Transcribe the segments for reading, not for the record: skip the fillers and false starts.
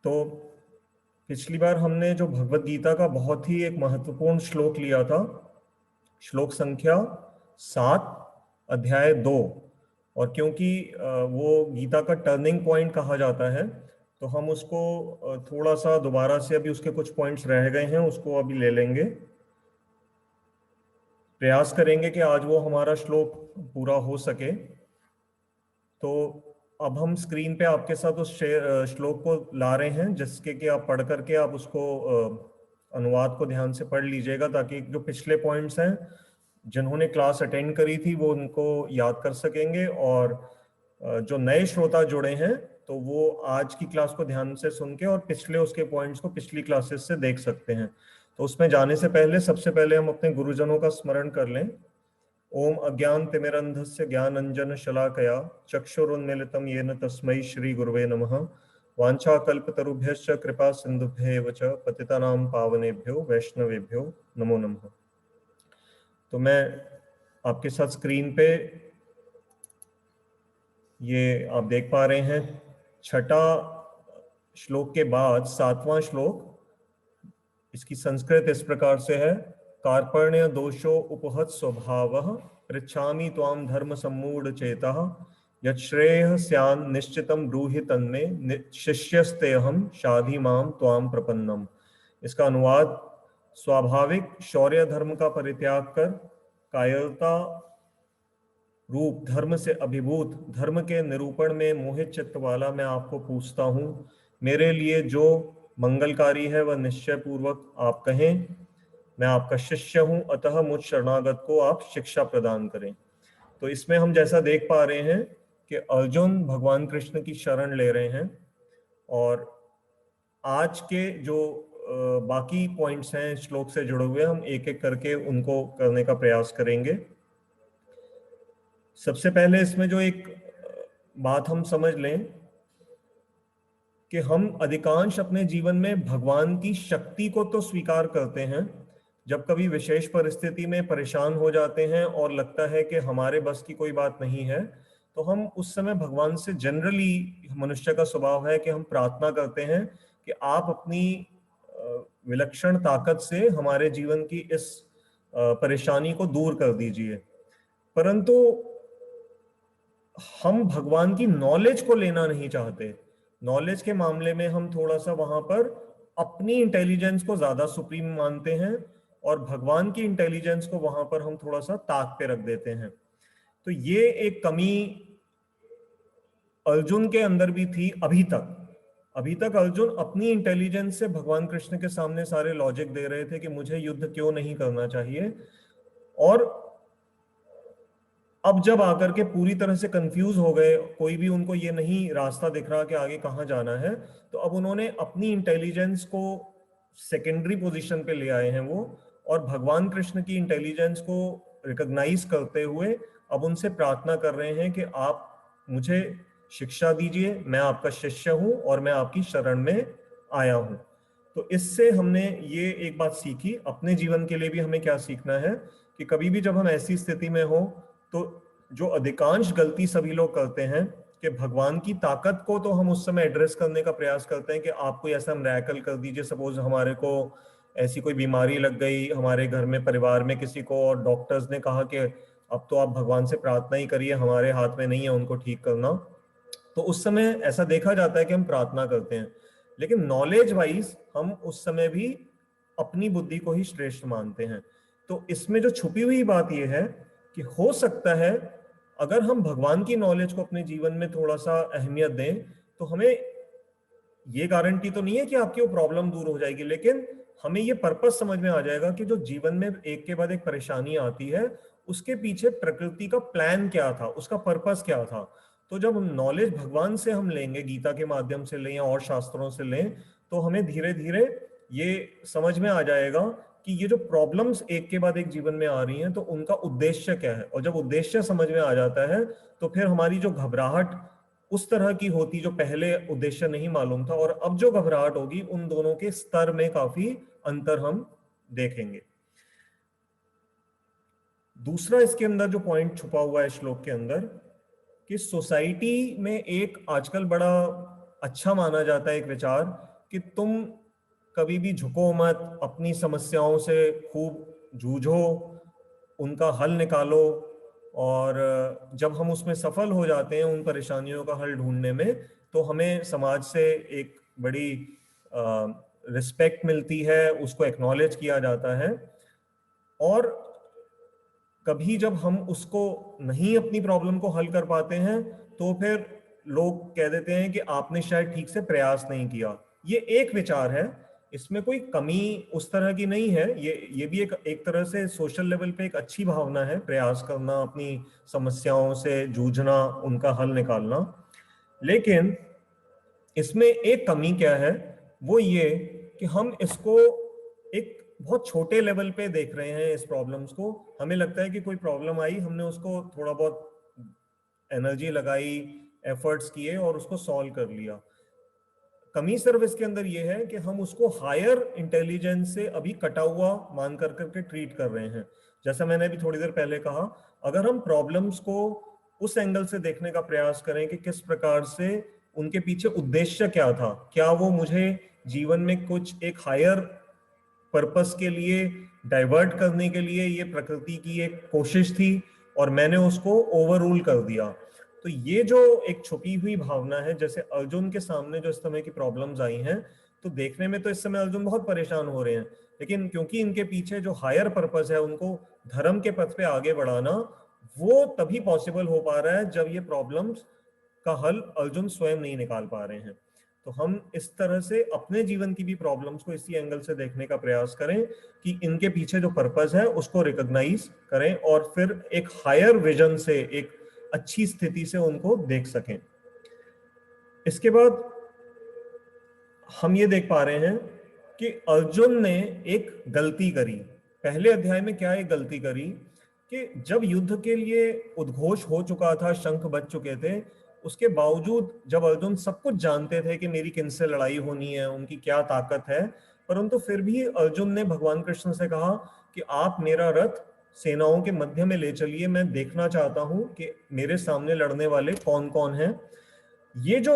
तो पिछली बार हमने जो भगवत गीता का बहुत ही एक महत्वपूर्ण श्लोक लिया था, श्लोक संख्या 7, अध्याय 2। और क्योंकि वो गीता का टर्निंग पॉइंट कहा जाता है, तो हम उसको थोड़ा सा दोबारा से, अभी उसके कुछ पॉइंट्स रह गए हैं, उसको अभी ले लेंगे। प्रयास करेंगे कि आज वो हमारा श्लोक पूरा हो सके। तो अब हम स्क्रीन पे आपके साथ उस श्लोक को ला रहे हैं, जिसके कि आप पढ़ करके आप उसको अनुवाद को ध्यान से पढ़ लीजिएगा, ताकि जो पिछले पॉइंट्स हैं जिन्होंने क्लास अटेंड करी थी वो उनको याद कर सकेंगे, और जो नए श्रोता जुड़े हैं तो वो आज की क्लास को ध्यान से सुन के और पिछले उसके पॉइंट्स को पिछली क्लासेस से देख सकते हैं। तो उसमें जाने से पहले सबसे पहले हम अपने गुरुजनों का स्मरण कर लें। ओम अज्ञानतिमिरन्धस्य ज्ञानाञ्जनशलाकया चक्षुरुन्मीलितं येन तस्मै श्री गुरुवे नमः। वाञ्छाकल्पतरुभ्यश्च कृपा सिन्धुभ्येव च पतितानां पावनेभ्यो वैष्णवेभ्यो नमो नमः। तो मैं आपके साथ स्क्रीन पे ये आप देख पा रहे हैं, छठा श्लोक के बाद 7वां श्लोक। इसकी संस्कृत इस प्रकार से है। कार्पण्य दोषो उपहत स्वभावः पृच्छामि त्वां धर्म सम्मूढ़ चेतः यच्छ्रेयः स्यान् निश्चितं ब्रूहि तन्मे शिष्यस्तेऽहं शाधि मां त्वां प्रपन्नम। इसका अनुवाद, स्वाभाविक शौर्य धर्म का परित्याग कर कायरता रूप धर्म से अभिभूत धर्म के निरूपण में मोहित चित्त वाला मैं आपको पूछता हूँ, मेरे लिए जो मंगलकारी है वह निश्चय पूर्वक आप कहें। मैं आपका शिष्य हूँ, अतः मुझ शरणागत को आप शिक्षा प्रदान करें। तो इसमें हम जैसा देख पा रहे हैं कि अर्जुन भगवान कृष्ण की शरण ले रहे हैं, और आज के जो बाकी पॉइंट्स हैं श्लोक से जुड़े हुए, हम एक एक करके उनको करने का प्रयास करेंगे। सबसे पहले इसमें जो एक बात हम समझ लें कि हम अधिकांश अपने जीवन में भगवान की शक्ति को तो स्वीकार करते हैं। जब कभी विशेष परिस्थिति में परेशान हो जाते हैं और लगता है कि हमारे बस की कोई बात नहीं है, तो हम उस समय भगवान से, जनरली मनुष्य का स्वभाव है कि हम प्रार्थना करते हैं कि आप अपनी विलक्षण ताकत से हमारे जीवन की इस परेशानी को दूर कर दीजिए। परंतु हम भगवान की नॉलेज को लेना नहीं चाहते। नॉलेज के मामले में हम थोड़ा सा वहां पर अपनी इंटेलिजेंस को ज्यादा सुप्रीम मानते हैं, और भगवान की इंटेलिजेंस को वहां पर हम थोड़ा सा ताक पे रख देते हैं। तो ये एक कमी अर्जुन के अंदर भी थी अभी तक अर्जुन अपनी इंटेलिजेंस से भगवान कृष्ण के सामने सारे लॉजिक दे रहे थे कि मुझे युद्ध क्यों नहीं करना चाहिए, और अब जब आकर के पूरी तरह से कंफ्यूज हो गए, कोई भी उनको ये नहीं रास्ता दिख रहा कि आगे कहाँ जाना है, तो अब उन्होंने अपनी इंटेलिजेंस को सेकेंडरी पोजीशन पे ले आए हैं वो, और भगवान कृष्ण की इंटेलिजेंस को रिकॉग्नाइज करते हुए अब उनसे प्रार्थना कर रहे हैं कि आप मुझे शिक्षा दीजिए, मैं आपका शिष्य हूं और मैं आपकी शरण में आया हूं। तो इससे हमने ये एक बात सीखी, अपने जीवन के लिए भी हमें क्या सीखना है कि कभी भी जब हम ऐसी स्थिति में हो, तो जो अधिकांश गलती सभी लोग करते हैं कि भगवान की ताकत को तो हम उस समय एड्रेस करने का प्रयास करते हैं कि आप कोई ऐसा मिरेकल कर दीजिए। सपोज हमारे को ऐसी कोई बीमारी लग गई हमारे घर में, परिवार में किसी को, और डॉक्टर्स ने कहा कि अब तो आप भगवान से प्रार्थना ही करिए, हमारे हाथ में नहीं है उनको ठीक करना। तो उस समय ऐसा देखा जाता है कि हम प्रार्थना करते हैं, लेकिन नॉलेज वाइज हम उस समय भी अपनी बुद्धि को ही श्रेष्ठ मानते हैं। तो इसमें जो छुपी हुई बात यह है कि हो सकता है अगर हम भगवान की नॉलेज को अपने जीवन में थोड़ा सा अहमियत दें, तो हमें ये गारंटी तो नहीं है कि आपकी वो प्रॉब्लम दूर हो जाएगी, लेकिन हमें ये पर्पस समझ में आ जाएगा कि जो जीवन में एक के बाद एक परेशानी आती है, उसके पीछे प्रकृति का प्लान क्या था, उसका पर्पस क्या था। तो जब नॉलेज भगवान से हम लेंगे, गीता के माध्यम से लें या और शास्त्रों से लें, तो हमें धीरे धीरे ये समझ में आ जाएगा कि ये जो प्रॉब्लम्स एक के बाद एक जीवन में आ रही हैं, तो उनका उद्देश्य क्या है। और जब उद्देश्य समझ में आ जाता है, तो फिर हमारी जो घबराहट उस तरह की होती जो पहले उद्देश्य नहीं मालूम था, और अब जो घबराहट होगी उन दोनों के स्तर में काफी अंतर हम देखेंगे। दूसरा इसके अंदर जो पॉइंट छुपा हुआ है श्लोक के अंदर, कि सोसाइटी में एक आजकल बड़ा अच्छा माना जाता है एक विचार कि तुम कभी भी झुको मत, अपनी समस्याओं से खूब जूझो, उनका हल निकालो, और जब हम उसमें सफल हो जाते हैं उन परेशानियों का हल ढूंढने में, तो हमें समाज से एक बड़ी रिस्पेक्ट मिलती है, उसको एक्नॉलेज किया जाता है। और कभी जब हम उसको नहीं, अपनी प्रॉब्लम को हल कर पाते हैं, तो फिर लोग कह देते हैं कि आपने शायद ठीक से प्रयास नहीं किया। ये एक विचार है, इसमें कोई कमी उस तरह की नहीं है। ये भी एक तरह से सोशल लेवल पे एक अच्छी भावना है, प्रयास करना, अपनी समस्याओं से जूझना, उनका हल निकालना। लेकिन इसमें एक कमी क्या है, वो ये कि हम इसको एक बहुत छोटे लेवल पे देख रहे हैं इस प्रॉब्लम्स को। हमें लगता है कि कोई प्रॉब्लम आई, हमने उसको थोड़ा बहुत एनर्जी लगाई, एफर्ट्स किए और उसको सॉल्व कर लिया। कमी सिर्फ इसके अंदर ये है कि हम उसको हायर इंटेलिजेंस से अभी कटा हुआ मान कर करके ट्रीट कर रहे हैं। जैसा मैंने अभी थोड़ी देर पहले कहा, अगर हम प्रॉब्लम्स को उस एंगल से देखने का प्रयास करें कि किस प्रकार से उनके पीछे उद्देश्य क्या था, क्या वो मुझे जीवन में कुछ एक हायर पर्पस के लिए डाइवर्ट करने के लिए ये प्रकृति की एक कोशिश थी और मैंने उसको ओवररूल कर दिया। तो ये जो एक छुपी हुई भावना है, जैसे अर्जुन के सामने जो इस समय की प्रॉब्लम्स आई हैं, तो देखने में तो इस समय अर्जुन बहुत परेशान हो रहे हैं, लेकिन क्योंकि इनके पीछे जो हायर पर्पस है, उनको धर्म के पथ पे आगे बढ़ाना, वो तभी पॉसिबल हो पा रहा है जब ये प्रॉब्लम्स का हल अर्जुन स्वयं नहीं निकाल पा रहे हैं। तो हम इस तरह से अपने जीवन की भी प्रॉब्लम्स को इसी एंगल से देखने का प्रयास करें कि इनके पीछे जो पर्पस है उसको रिकॉग्नाइज करें और फिर एक हायर विजन से, एक अच्छी स्थिति से उनको देख सकें। इसके बाद हम ये देख पा रहे हैं कि अर्जुन ने एक गलती करी। पहले अध्याय में क्या एक गलती करी कि जब युद्ध के लिए उद्घोष हो चुका था, शंख बज चुके थे, उसके बावजूद जब अर्जुन सब कुछ जानते थे कि मेरी किनसे लड़ाई होनी है, उनकी क्या ताकत है, परंतु फिर भी अर्जुन ने भगवान कृष्ण से कहा कि आप मेरा रथ सेनाओं के मध्य में ले चलिए, मैं देखना चाहता हूं कि मेरे सामने लड़ने वाले कौन कौन हैं। ये जो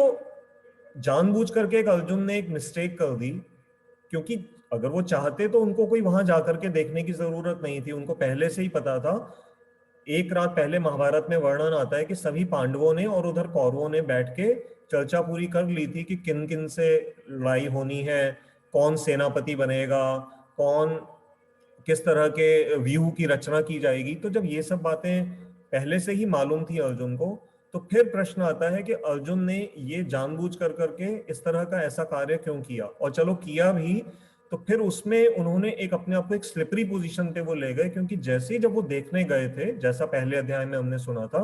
जानबूझ करके एक अर्जुन ने एक मिस्टेक कर दी, क्योंकि अगर वो चाहते तो उनको कोई वहां जाकर के देखने की जरूरत नहीं थी, उनको पहले से ही पता था। एक रात पहले महाभारत में वर्णन आता है कि सभी पांडवों ने और उधर कौरवों ने बैठ के चर्चा पूरी कर ली थी कि किन किन से लड़ाई होनी है, कौन सेनापति बनेगा, कौन किस तरह के व्यू की रचना की जाएगी। तो जब ये सब बातें पहले से ही मालूम थी अर्जुन को, तो फिर प्रश्न आता है कि अर्जुन ने ये जानबूझ कर करके इस तरह का ऐसा कार्य क्यों किया, और चलो किया भी, तो फिर उसमें उन्होंने एक अपने आप को एक स्लिपरी पोजीशन पे वो ले गए, क्योंकि जैसे ही जब वो देखने गए थे, जैसा पहले अध्याय में हमने सुना था,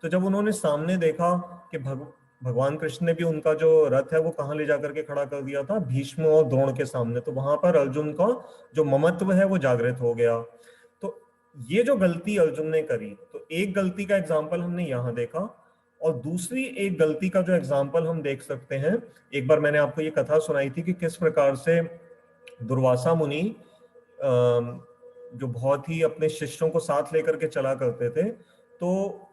तो जब उन्होंने सामने देखा कि भगवान कृष्ण ने भी उनका जो रथ है वो कहाँ ले जाकर के खड़ा कर दिया था, भीष्म और द्रोण के सामने, तो वहां पर अर्जुन का जो ममत्व है वो जागृत हो गया। तो ये जो गलती अर्जुन ने करी, तो एक गलती का एग्जाम्पल हमने यहाँ देखा, और दूसरी एक गलती का जो एग्जाम्पल हम देख सकते हैं, एक बार मैंने आपको ये कथा सुनाई थी कि किस प्रकार से दुर्वासा मुनि जो बहुत ही अपने शिष्यों को साथ लेकर के चला करते थे, तो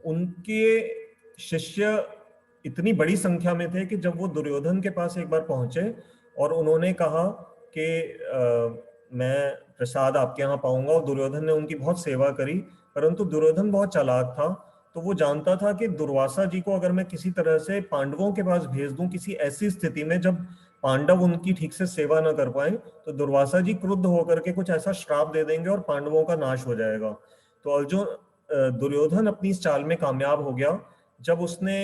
उनके शिष्य इतनी बड़ी संख्या में थे कि जब वो दुर्योधन के पास एक बार पहुंचे और उन्होंने कहा कि मैं प्रसाद आपके यहाँ पाऊंगा, और दुर्योधन ने उनकी बहुत सेवा करी, परंतु दुर्योधन बहुत चालाक था, तो वो जानता था कि दुर्वासा जी को अगर मैं किसी तरह से पांडवों के पास भेज दूं, किसी ऐसी स्थिति में जब पांडव उनकी ठीक से सेवा न कर पाए, तो दुर्वासा जी क्रुद्ध होकर के कुछ ऐसा श्राप दे देंगे और पांडवों का नाश हो जाएगा। तो दुर्योधन अपनी इस चाल में कामयाब हो गया। जब उसने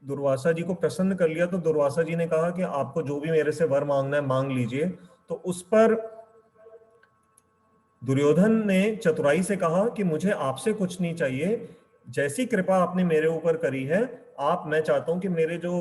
दुर्वासा जी को प्रसन्न कर लिया, तो दुर्वासा जी ने कहा कि आपको जो भी मेरे से वर मांगना है मांग लीजिए। तो उस पर दुर्योधन ने चतुराई से कहा कि मुझे आपसे कुछ नहीं चाहिए, जैसी कृपा आपने मेरे ऊपर करी है, आप, मैं चाहता हूं कि मेरे जो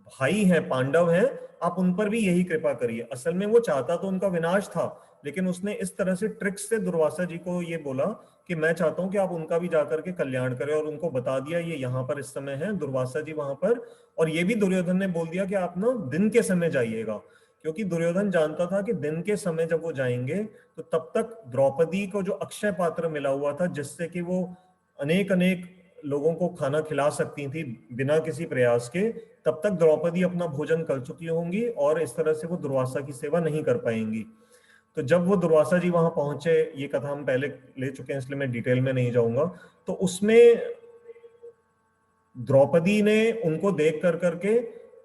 भाई हैं, पांडव हैं, आप उन पर भी यही कृपा करिए। असल में वो चाहता तो उनका विनाश था, लेकिन उसने इस तरह से ट्रिक्स से दुर्वासा जी को ये बोला कि मैं चाहता हूं कि आप उनका भी जाकर के कल्याण करें, और उनको बता दिया ये यहाँ पर इस समय है, दुर्वासा जी वहां पर। और ये भी दुर्योधन ने बोल दिया कि आप ना दिन के समय जाइएगा, क्योंकि दुर्योधन जानता था कि दिन के समय जब वो जाएंगे, तो तब तक द्रौपदी को जो अक्षय पात्र मिला हुआ था, जिससे कि वो अनेक अनेक लोगों को खाना खिला सकती थी बिना किसी प्रयास के, तब तक द्रौपदी अपना भोजन कर चुकी होंगी और इस तरह से वो दुर्वासा की सेवा नहीं कर पाएंगी। तो जब वो दुर्वासा जी वहां पहुंचे, ये कथा हम पहले ले चुके हैं इसलिए मैं डिटेल में नहीं जाऊंगा, तो उसमें द्रौपदी ने उनको देख कर करके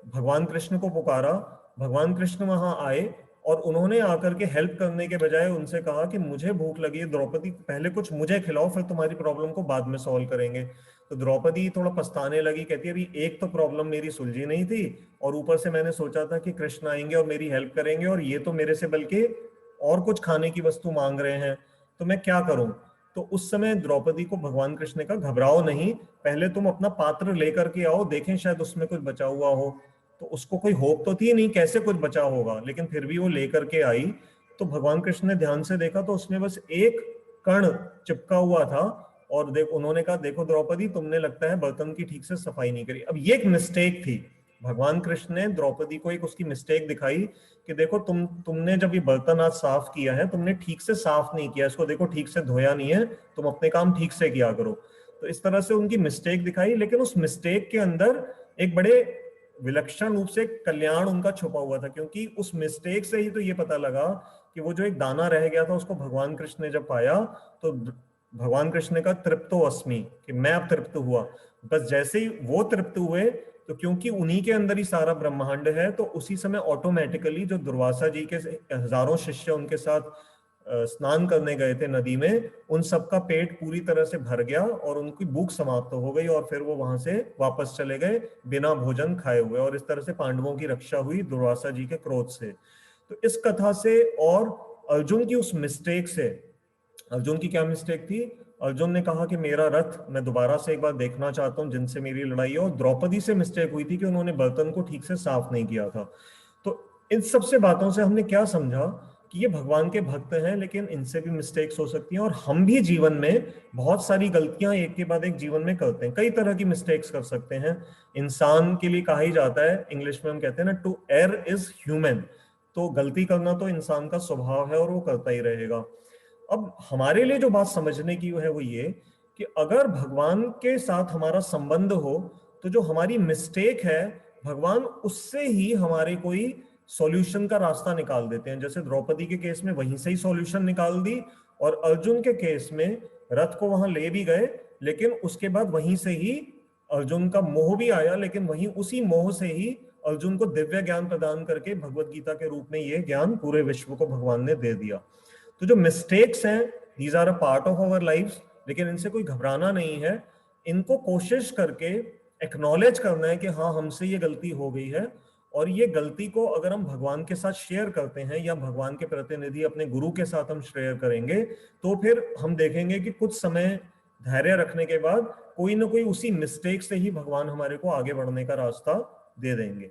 भगवान कृष्ण को पुकारा। भगवान कृष्ण वहां आए और उन्होंने आकर के हेल्प करने के बजाय उनसे कहा कि मुझे भूख लगी है द्रौपदी, पहले कुछ मुझे खिलाओ, फिर तुम्हारी प्रॉब्लम को बाद में सॉल्व करेंगे। तो द्रौपदी थोड़ा पछताने लगी, कहती है अभी एक तो प्रॉब्लम मेरी सुलझी नहीं थी और ऊपर से मैंने सोचा था कि कृष्ण आएंगे और मेरी हेल्प करेंगे, और ये तो मेरे से बल्कि और कुछ खाने की वस्तु मांग रहे हैं, तो मैं क्या करूं। तो उस समय द्रौपदी को भगवान कृष्ण ने कहा घबराओ नहीं, पहले तुम अपना पात्र लेकर के आओ, देखें शायद उसमें कुछ बचा हुआ हो। तो उसको कोई होप तो थी नहीं कैसे कुछ बचा होगा, लेकिन फिर भी वो लेकर के आई। तो भगवान कृष्ण ने ध्यान से देखा तो उसमें बस एक कण चिपका हुआ था, और उन्होंने कहा देखो द्रौपदी, तुमने लगता है बर्तन की ठीक से सफाई नहीं करी। अब ये एक मिस्टेक थी, भगवान कृष्ण ने द्रौपदी को एक उसकी मिस्टेक दिखाई कि देखो तुमने जब ये बर्तन आज साफ किया है, तुमने ठीक से साफ नहीं किया इसको, देखो ठीक से धोया नहीं है, तुम अपने काम ठीक से किया करो। तो इस तरह से उनकी मिस्टेक दिखाई, लेकिन उस मिस्टेक के अंदर एक बड़े विलक्षण रूप से कल्याण उनका छुपा हुआ था, क्योंकि उस मिस्टेक से ही तो ये पता लगा कि वो जो एक दाना रह गया था उसको भगवान कृष्ण ने जब पाया तो भगवान कृष्ण ने कहा तृप्तो अस्मि, कि मैं अब तृप्त हुआ। बस जैसे ही वो तृप्त हुए, तो क्योंकि उन्हीं के अंदर ही सारा ब्रह्मांड है, तो उसी समय ऑटोमेटिकली जो दुर्वासा जी के हजारों शिष्य उनके साथ स्नान करने गए थे नदी में, उन सबका पेट पूरी तरह से भर गया और उनकी भूख समाप्त हो गई, और फिर वो वहां से वापस चले गए बिना भोजन खाए हुए, और इस तरह से पांडवों की रक्षा हुई दुर्वासा जी के क्रोध से। तो इस कथा से, और अर्जुन की उस मिस्टेक से, अर्जुन की क्या मिस्टेक थी, अर्जुन ने कहा कि मेरा रथ मैं दोबारा से एक बार देखना चाहता हूं जिनसे मेरी लड़ाई है, और द्रौपदी से मिस्टेक हुई थी कि उन्होंने बर्तन को ठीक से साफ नहीं किया था। तो इन सबसे बातों से हमने क्या समझा कि ये भगवान के भक्त हैं, लेकिन इनसे भी मिस्टेक्स हो सकती हैं, और हम भी जीवन में बहुत सारी गलतियां एक के बाद एक जीवन में करते हैं, कई तरह की मिस्टेक्स कर सकते हैं। इंसान के लिए कहा ही जाता है, इंग्लिश में हम कहते हैं ना, टू एयर इज ह्यूमन। तो गलती करना तो इंसान का स्वभाव है और वो करता ही रहेगा। अब हमारे लिए जो बात समझने की है वो ये कि अगर भगवान के साथ हमारा संबंध हो, तो जो हमारी मिस्टेक है भगवान उससे ही हमारे कोई सॉल्यूशन का रास्ता निकाल देते हैं। जैसे द्रौपदी के केस में वहीं से ही सॉल्यूशन निकाल दी, और अर्जुन के केस में रथ को वहां ले भी गए, लेकिन उसके बाद वहीं से ही अर्जुन का मोह भी आया, लेकिन वहीं उसी मोह से ही अर्जुन को दिव्य ज्ञान प्रदान करके भगवत गीता के रूप में ये ज्ञान पूरे विश्व को भगवान ने दे दिया। तो जो मिस्टेक्स हैं, these are a part of our life, लेकिन इनसे कोई घबराना नहीं है। इनको कोशिश करके एक्नॉलेज करना है कि हाँ हमसे ये गलती हो गई है, और ये गलती को अगर हम भगवान के साथ शेयर करते हैं या भगवान के प्रतिनिधि अपने गुरु के साथ हम शेयर करेंगे, तो फिर हम देखेंगे कि कुछ समय धैर्य रखने के बाद कोई ना कोई उसी मिस्टेक से ही भगवान हमारे को आगे बढ़ने का रास्ता दे देंगे।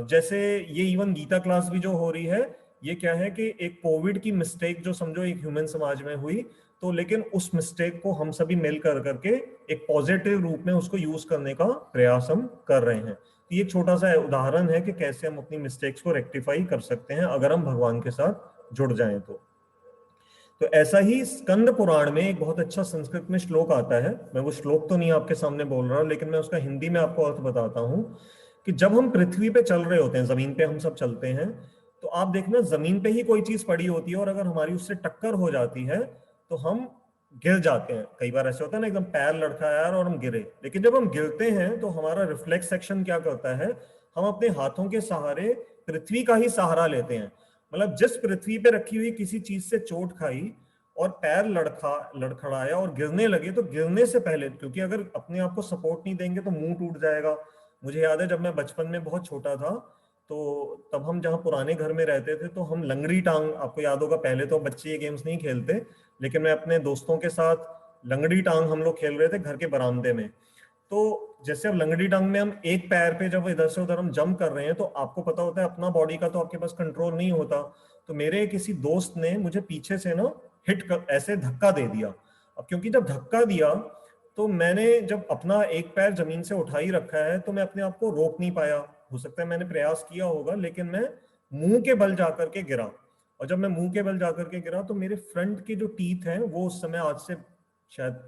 जैसे ये इवन गीता क्लास भी जो हो रही है, ये क्या है कि एक कोविड की मिस्टेक जो समझो एक ह्यूमन समाज में हुई, तो लेकिन उस मिस्टेक को हम सभी मिल कर करके एक पॉजिटिव रूप में उसको यूज करने का प्रयास हम कर रहे हैं। तो ये छोटा सा उदाहरण है कि कैसे हम अपनी मिस्टेक्स को रेक्टिफाई कर सकते हैं अगर हम भगवान के साथ जुड़ जाएं तो ऐसा ही स्कंद पुराण में एक बहुत अच्छा संस्कृत में श्लोक आता है। मैं वो श्लोक तो नहीं आपके सामने बोल रहा, लेकिन मैं उसका हिंदी में आपको अर्थ बताता हूँ कि जब हम पृथ्वी पे चल रहे होते हैं, जमीन पे हम सब चलते हैं, तो आप देखना जमीन पे ही कोई चीज पड़ी होती है और अगर हमारी उससे टक्कर हो जाती है तो हम गिर जाते हैं। कई बार ऐसे होता है ना, एकदम पैर लड़खड़ाया और हम गिरे, लेकिन जब हम गिरते हैं तो हमारा रिफ्लेक्स एक्शन क्या करता है, हम अपने हाथों के सहारे पृथ्वी का ही सहारा लेते हैं। मतलब जिस पृथ्वी पे रखी हुई किसी चीज से चोट खाई और पैर लड़खड़ाया और गिरने लगे, तो गिरने से पहले, क्योंकि अगर अपने आप को सपोर्ट नहीं देंगे तो मुंह टूट जाएगा। मुझे याद है जब मैं बचपन में बहुत छोटा था, तो तब हम जहाँ पुराने घर में रहते थे तो हम लंगड़ी टांग, आपको याद होगा पहले तो बच्चे ये गेम्स नहीं खेलते, लेकिन मैं अपने दोस्तों के साथ लंगड़ी टांग हम लोग खेल रहे थे घर के बरामदे में। तो जैसे अब लंगड़ी टांग में हम एक पैर पे जब इधर से उधर हम जंप कर रहे हैं, तो आपको पता होता है अपना बॉडी का तो आपके पास कंट्रोल नहीं होता। तो मेरे किसी दोस्त ने मुझे पीछे से ना ऐसे धक्का दे दिया। अब क्योंकि जब धक्का दिया तो मैंने जब अपना एक पैर जमीन से उठा ही रखा है, तो मैं अपने आप को रोक नहीं पाया। हो सकता है मैंने प्रयास किया होगा, लेकिन मैं मुंह के बल जाकर के गिरा। और जब मैं मुंह के बल जाकर के गिरा तो मेरे फ्रंट के जो टीथ हैं वो उस समय, आज से शायद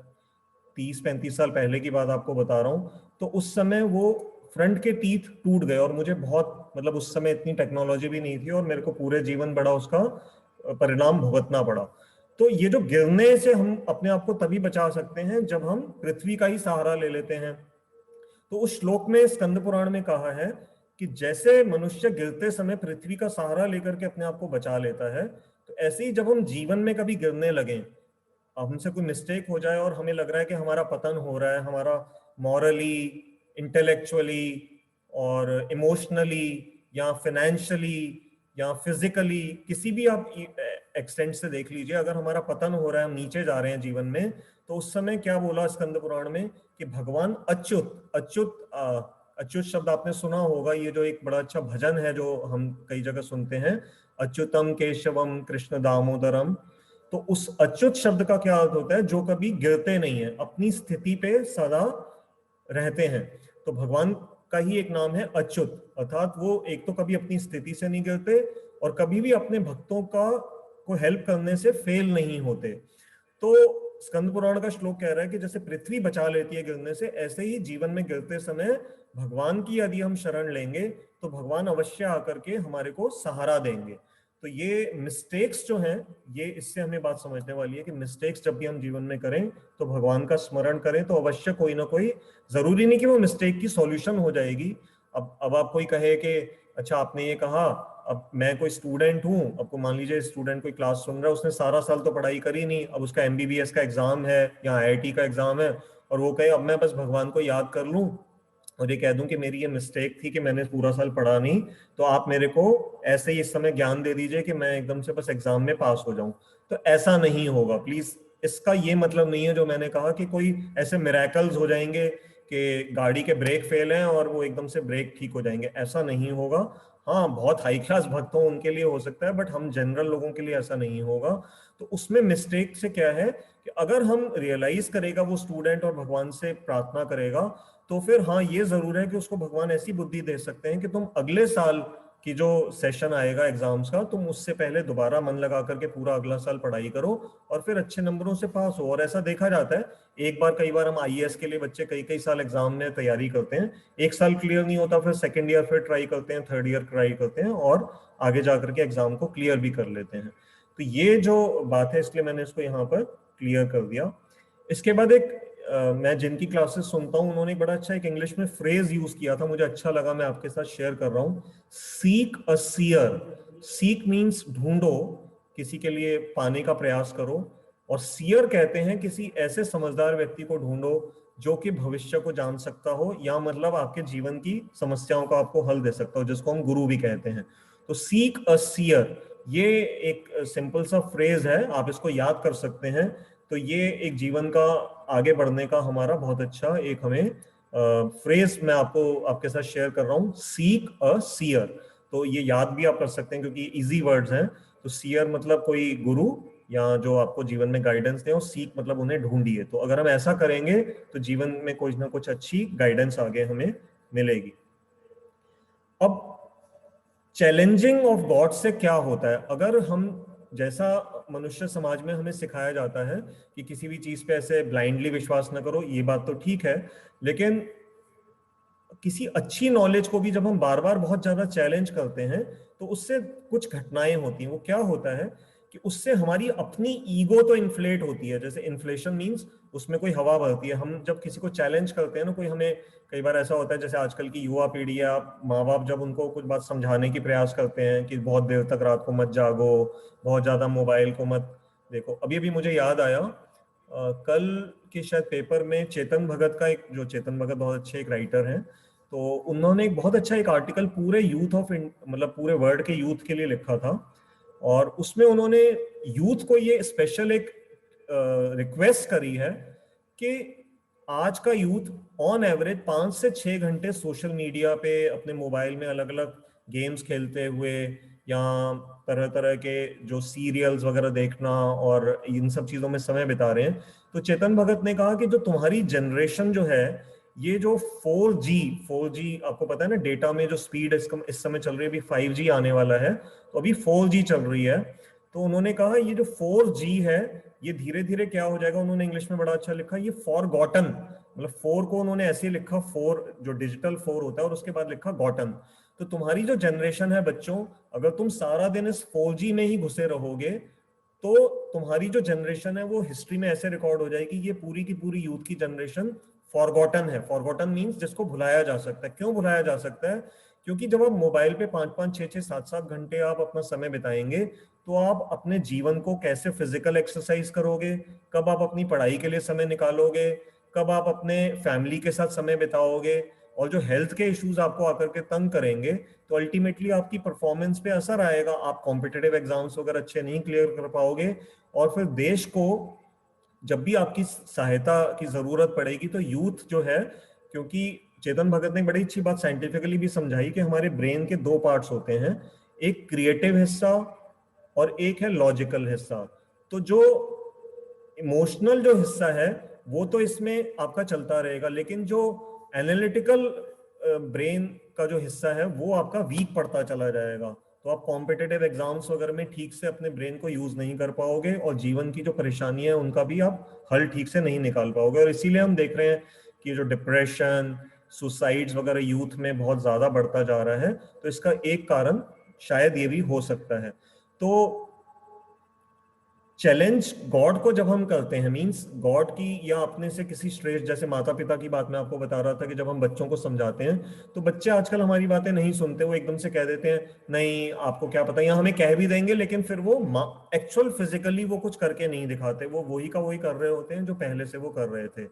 30-35 साल पहले की बात आपको बता रहा हूँ, तो उस समय वो फ्रंट के टीथ टूट गए और मुझे बहुत, मतलब उस समय इतनी टेक्नोलॉजी भी नहीं थी और मेरे को पूरे जीवन बड़ा उसका परिणाम भुगतना पड़ा। तो ये जो गिरने से हम अपने आप को तभी बचा सकते हैं जब हम पृथ्वी का ही सहारा ले लेते हैं। तो उस श्लोक में स्कंद पुराण में कहा है कि जैसे मनुष्य गिरते समय पृथ्वी का सहारा लेकर के अपने आप को बचा लेता है, तो ऐसे ही जब हम जीवन में कभी गिरने लगे, हमसे कोई मिस्टेक हो जाए और हमें लग रहा है कि हमारा पतन हो रहा है, हमारा मॉरली, इंटेलेक्चुअली और इमोशनली या फाइनेंशियली या फिजिकली, किसी भी आप एक्सटेंट से देख लीजिए, अगर हमारा पतन हो रहा है, हम नीचे जा रहे हैं जीवन में, तो उस समय क्या बोला स्कंद पुराण में कि भगवान अच्युत, अच्युत शब्द आपने सुना होगा, ये जो एक बड़ा अच्छा भजन है जो हम कई जगह सुनते हैं, अच्युतम केशवम कृष्ण दामोदरम। तो उस अच्युत शब्द का क्या अर्थ होता है? जो कभी गिरते नहीं है, अपनी स्थिति पे सदा रहते हैं। तो भगवान का ही एक नाम है अच्युत, अर्थात वो एक तो कभी अपनी स्थिति से नहीं गिरते और कभी भी अपने भक्तों का को हेल्प करने से फेल नहीं होते। तो स्कंद पुराण का श्लोक कह रहा है कि जैसे पृथ्वी बचा लेती है गिरने से, ऐसे ही जीवन में गिरते समय भगवान की यदि हम शरण लेंगे तो भगवान अवश्य आकर के हमारे को सहारा देंगे। तो ये मिस्टेक्स जो हैं, ये इससे हमें बात समझने वाली है कि मिस्टेक्स जब भी हम जीवन में करें तो भगवान का स्मरण करें, तो अवश्य कोई ना कोई, जरूरी नहीं कि वो मिस्टेक की सॉल्यूशन हो जाएगी। अब आप कोई कहे कि अच्छा आपने ये कहा, अब मैं कोई स्टूडेंट हूँ, आपको मान लीजिए स्टूडेंट कोई क्लास सुन रहा है, उसने सारा साल तो पढ़ाई करी नहीं, अब उसका एमबीबीएस का एग्जाम है या आईआईटी का एग्जाम है, और वो कहे अब मैं बस भगवान को याद कर लूं और ये कह दूं कि मेरी ये मिस्टेक थी कि मैंने पूरा साल पढ़ा नहीं, तो आप मेरे को ऐसे ही इस समय ज्ञान दे दीजिए कि मैं एकदम से बस एग्जाम में पास हो जाऊं। तो ऐसा नहीं होगा प्लीज। इसका ये मतलब नहीं है जो मैंने कहा कि कोई ऐसे मिरेकल्स हो जाएंगे कि गाड़ी के ब्रेक फेल हैं और वो एकदम से ब्रेक ठीक हो जाएंगे, ऐसा नहीं होगा। हाँ, बहुत हाई क्लास भक्त हो उनके लिए हो सकता है, बट हम जनरल लोगों के लिए ऐसा नहीं होगा। तो उसमें मिस्टेक से क्या है कि अगर हम रियलाइज करेगा वो स्टूडेंट और भगवान से प्रार्थना करेगा, तो फिर हाँ ये जरूर है कि उसको भगवान ऐसी बुद्धि दे सकते हैं कि तुम अगले साल की जो सेशन आएगा एग्जाम्स का, तुम उससे पहले दोबारा मन लगा करके पूरा अगला साल पढ़ाई करो और फिर अच्छे नंबरों से पास हो। और ऐसा देखा जाता है, एक बार कई बार हम आईएएस के लिए बच्चे कई कई साल एग्जाम में तैयारी करते हैं, एक साल क्लियर नहीं होता, फिर सेकेंड ईयर फिर ट्राई करते हैं, थर्ड ईयर ट्राई करते हैं और आगे जाकर के एग्जाम को क्लियर भी कर लेते हैं। तो ये जो बात है, इसलिए मैंने इसको यहाँ पर क्लियर कर दिया। इसके बाद एक मैं जिनकी क्लासेस सुनता हूँ, उन्होंने बड़ा अच्छा एक इंग्लिश में फ्रेज यूज किया था, मुझे अच्छा लगा, मैं आपके साथ शेयर कर रहा हूँ। Seek a seer. Seek means ढूंढो, किसी के लिए पाने का प्रयास करो, और सीयर कहते हैं किसी ऐसे समझदार व्यक्ति को ढूंढो जो कि भविष्य को जान सकता हो, या मतलब आपके जीवन की समस्याओं का आपको हल दे सकता हो, जिसको हम गुरु भी कहते हैं। तो सीक अ सीयर, ये एक सिंपल सा फ्रेज है, आप इसको याद कर सकते हैं। तो ये एक जीवन का आगे बढ़ने का हमारा बहुत अच्छा एक हमें फ्रेज मैं आपको आपके साथ शेयर कर रहा हूँ, सीक अ सीयर। तो ये याद भी आप कर सकते हैं क्योंकि इजी वर्ड्स हैं। तो सीयर मतलब कोई गुरु या जो आपको जीवन में गाइडेंस दे, और सीक मतलब उन्हें ढूंढिए। तो अगर हम ऐसा करेंगे तो जीवन में कुछ ना कुछ अच्छी गाइडेंस आगे हमें मिलेगी। अब चैलेंजिंग ऑफ गॉड से क्या होता है? अगर हम, जैसा मनुष्य समाज में हमें सिखाया जाता है कि किसी भी चीज पे ऐसे ब्लाइंडली विश्वास न करो, ये बात तो ठीक है, लेकिन किसी अच्छी नॉलेज को भी जब हम बार बार बहुत ज्यादा चैलेंज करते हैं तो उससे कुछ घटनाएं होती हैं। वो क्या होता है कि उससे हमारी अपनी ईगो तो इन्फ्लेट होती है, जैसे इन्फ्लेशन मींस उसमें कोई हवा भरती है। हम जब किसी को चैलेंज करते हैं ना, कोई हमें, कई बार ऐसा होता है जैसे आजकल की युवा पीढ़ी है, आप माँ बाप जब उनको कुछ बात समझाने की प्रयास करते हैं कि बहुत देर तक रात को मत जागो, बहुत ज्यादा मोबाइल को मत देखो। अभी अभी मुझे याद आया, कल के शायद पेपर में चेतन भगत का एक, जो चेतन भगत बहुत अच्छे एक राइटर हैं, तो उन्होंने एक बहुत अच्छा एक आर्टिकल पूरे यूथ ऑफ, मतलब पूरे वर्ल्ड के यूथ के लिए लिखा था। और उसमें उन्होंने यूथ को ये स्पेशल एक रिक्वेस्ट करी है कि आज का यूथ ऑन एवरेज 5 से 6 घंटे सोशल मीडिया पे अपने मोबाइल में अलग अलग गेम्स खेलते हुए या तरह तरह के जो सीरियल्स वगैरह देखना और इन सब चीजों में समय बिता रहे हैं। तो चेतन भगत ने कहा कि जो तुम्हारी जनरेशन जो है, ये जो 4G आपको पता है ना, डेटा में जो स्पीड इस समय चल रही है, अभी 5G आने वाला है, तो अभी 4G चल रही है। तो उन्होंने कहा ये जो 4G है ये धीरे धीरे क्या हो जाएगा, उन्होंने इंग्लिश में बड़ा अच्छा लिखा, ये फॉरगॉटन, मतलब 4 को उन्होंने ऐसे लिखा, 4 जो डिजिटल 4 होता है और उसके बाद लिखा गॉटन। तो तुम्हारी जो जनरेशन है बच्चों, अगर तुम सारा दिन इस 4G में ही घुसे रहोगे तो तुम्हारी जो जनरेशन है वो हिस्ट्री में ऐसे रिकॉर्ड हो जाएगी, ये पूरी की पूरी यूथ की जनरेशन फॉरगॉटन है। फॉरगॉटन मींस जिसको भुलाया जा सकता है। क्यों भुलाया जा सकता है? क्योंकि जब आप मोबाइल पे 5-5, 6-6, 7-7 घंटे आप अपना समय बिताएंगे तो आप अपने जीवन को कैसे फिजिकल एक्सरसाइज करोगे, कब आप अपनी पढ़ाई के लिए समय निकालोगे, कब आप अपने फैमिली के साथ समय बिताओगे, और जो हेल्थ के इश्यूज आपको आकर के तंग करेंगे तो अल्टीमेटली आपकी परफॉर्मेंस पे असर आएगा, आप कॉम्पिटिटिव एग्जाम्स वगैरह अच्छे नहीं क्लियर कर पाओगे। और फिर देश को जब भी आपकी सहायता की जरूरत पड़ेगी तो यूथ जो है, क्योंकि चेतन भगत ने बड़ी अच्छी बात साइंटिफिकली भी समझाई कि हमारे ब्रेन के 2 पार्ट्स होते हैं, एक क्रिएटिव हिस्सा और एक है लॉजिकल हिस्सा। तो जो इमोशनल जो हिस्सा है वो तो इसमें आपका चलता रहेगा, लेकिन जो एनालिटिकल ब्रेन का जो हिस्सा है वो आपका वीक पड़ता चला जाएगा। तो आप कॉम्पिटिटिव एग्जाम्स वगैरह में ठीक से अपने ब्रेन को यूज नहीं कर पाओगे और जीवन की जो परेशानी है उनका भी आप हल ठीक से नहीं निकाल पाओगे। और इसीलिए हम देख रहे हैं कि जो डिप्रेशन, सुसाइड्स वगैरह यूथ में बहुत ज्यादा बढ़ता जा रहा है। तो इसका एक कारण शायद ये भी हो सकता है। तो चैलेंज गॉड को जब हम करते हैं, मींस गॉड की या अपने से किसी श्रेष्ठ, जैसे माता पिता की बात मैं आपको बता रहा था कि जब हम बच्चों को समझाते हैं तो बच्चे आजकल हमारी बातें नहीं सुनते, वो एकदम से कह देते हैं नहीं आपको क्या पता, या हमें कह भी देंगे लेकिन फिर वो एक्चुअल फिजिकली वो कुछ करके नहीं दिखाते, वो वही का वही कर रहे होते हैं जो पहले से वो कर रहे थे।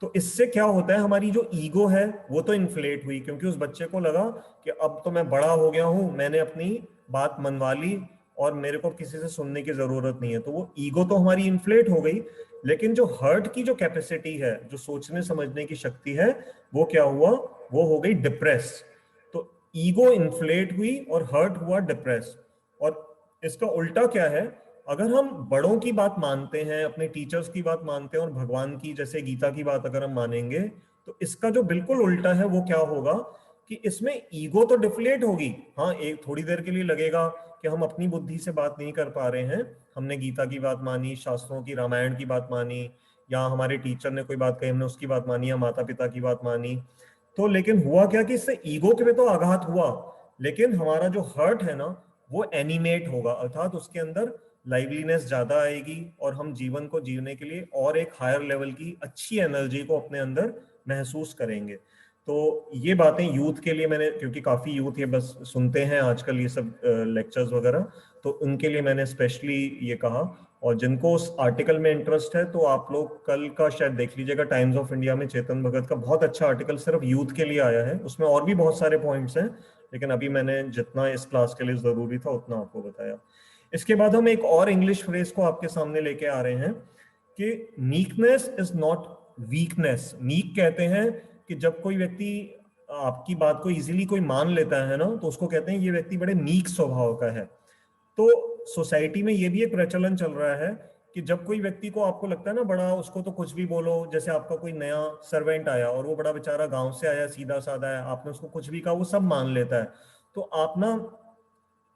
तो इससे क्या होता है, हमारी जो ईगो है वो तो इन्फ्लेट हुई, क्योंकि उस बच्चे को लगा कि अब तो मैं बड़ा हो गया हूं, मैंने अपनी बात मनवा ली और मेरे को किसी से सुनने की जरूरत नहीं है, तो वो ईगो तो हमारी इन्फ्लेट हो गई। लेकिन जो हर्ट की जो कैपेसिटी है, जो सोचने समझने की शक्ति है, वो क्या हुआ, वो हो गई डिप्रेस। तो ईगो इन्फ्लेट हुई और हर्ट हुआ डिप्रेस। और इसका उल्टा क्या है, अगर हम बड़ों की बात मानते हैं, अपने टीचर्स की बात मानते हैं और भगवान की जैसे गीता की बात अगर हम मानेंगे, तो इसका जो बिल्कुल उल्टा है वो क्या होगा कि इसमें ईगो तो डिफ्लेट होगी। हाँ, एक थोड़ी देर के लिए लगेगा कि हम अपनी बुद्धि से बात नहीं कर पा रहे हैं, हमने गीता की बात मानी, शास्त्रों की, रामायण की बात मानी, या हमारे टीचर ने कोई बात कही हमने उसकी बात मानी, या माता पिता की बात मानी। तो लेकिन हुआ क्या कि इससे ईगो के पे तो आघात हुआ, लेकिन हमारा जो हर्ट है ना वो एनिमेट होगा, अर्थात उसके अंदर लाइवलीनेस ज्यादा आएगी और हम जीवन को जीने के लिए और एक हायर लेवल की अच्छी एनर्जी को अपने अंदर महसूस करेंगे। तो ये बातें यूथ के लिए मैंने, क्योंकि काफी यूथ ये बस सुनते हैं आजकल ये सब लेक्चर्स वगैरह, तो उनके लिए मैंने स्पेशली ये कहा। और जिनको उस आर्टिकल में इंटरेस्ट है तो आप लोग कल का शायद देख लीजिएगा, टाइम्स ऑफ इंडिया में चेतन भगत का बहुत अच्छा आर्टिकल सिर्फ यूथ के लिए आया है, उसमें और भी बहुत सारे पॉइंट्स हैं, लेकिन अभी मैंने जितना इस क्लास के लिए जरूरी था उतना आपको बताया। इसके बाद हम एक और इंग्लिश फ्रेज को आपके सामने लेके आ रहे हैं कि meekness is not weakness. Meek कहते हैं कि जब कोई व्यक्ति आपकी बात को इजीली कोई मान लेता है ना, तो उसको कहते हैं ये व्यक्ति बड़े मीक स्वभाव का है। तो सोसाइटी में ये भी एक प्रचलन चल रहा है कि जब कोई व्यक्ति को आपको लगता है ना बड़ा, उसको तो कुछ भी बोलो, जैसे आपका कोई नया सर्वेंट आया और वो बड़ा बेचारा गांव से आया, सीधा साधा है, आपने उसको कुछ भी कहा वो सब मान लेता है, तो आप ना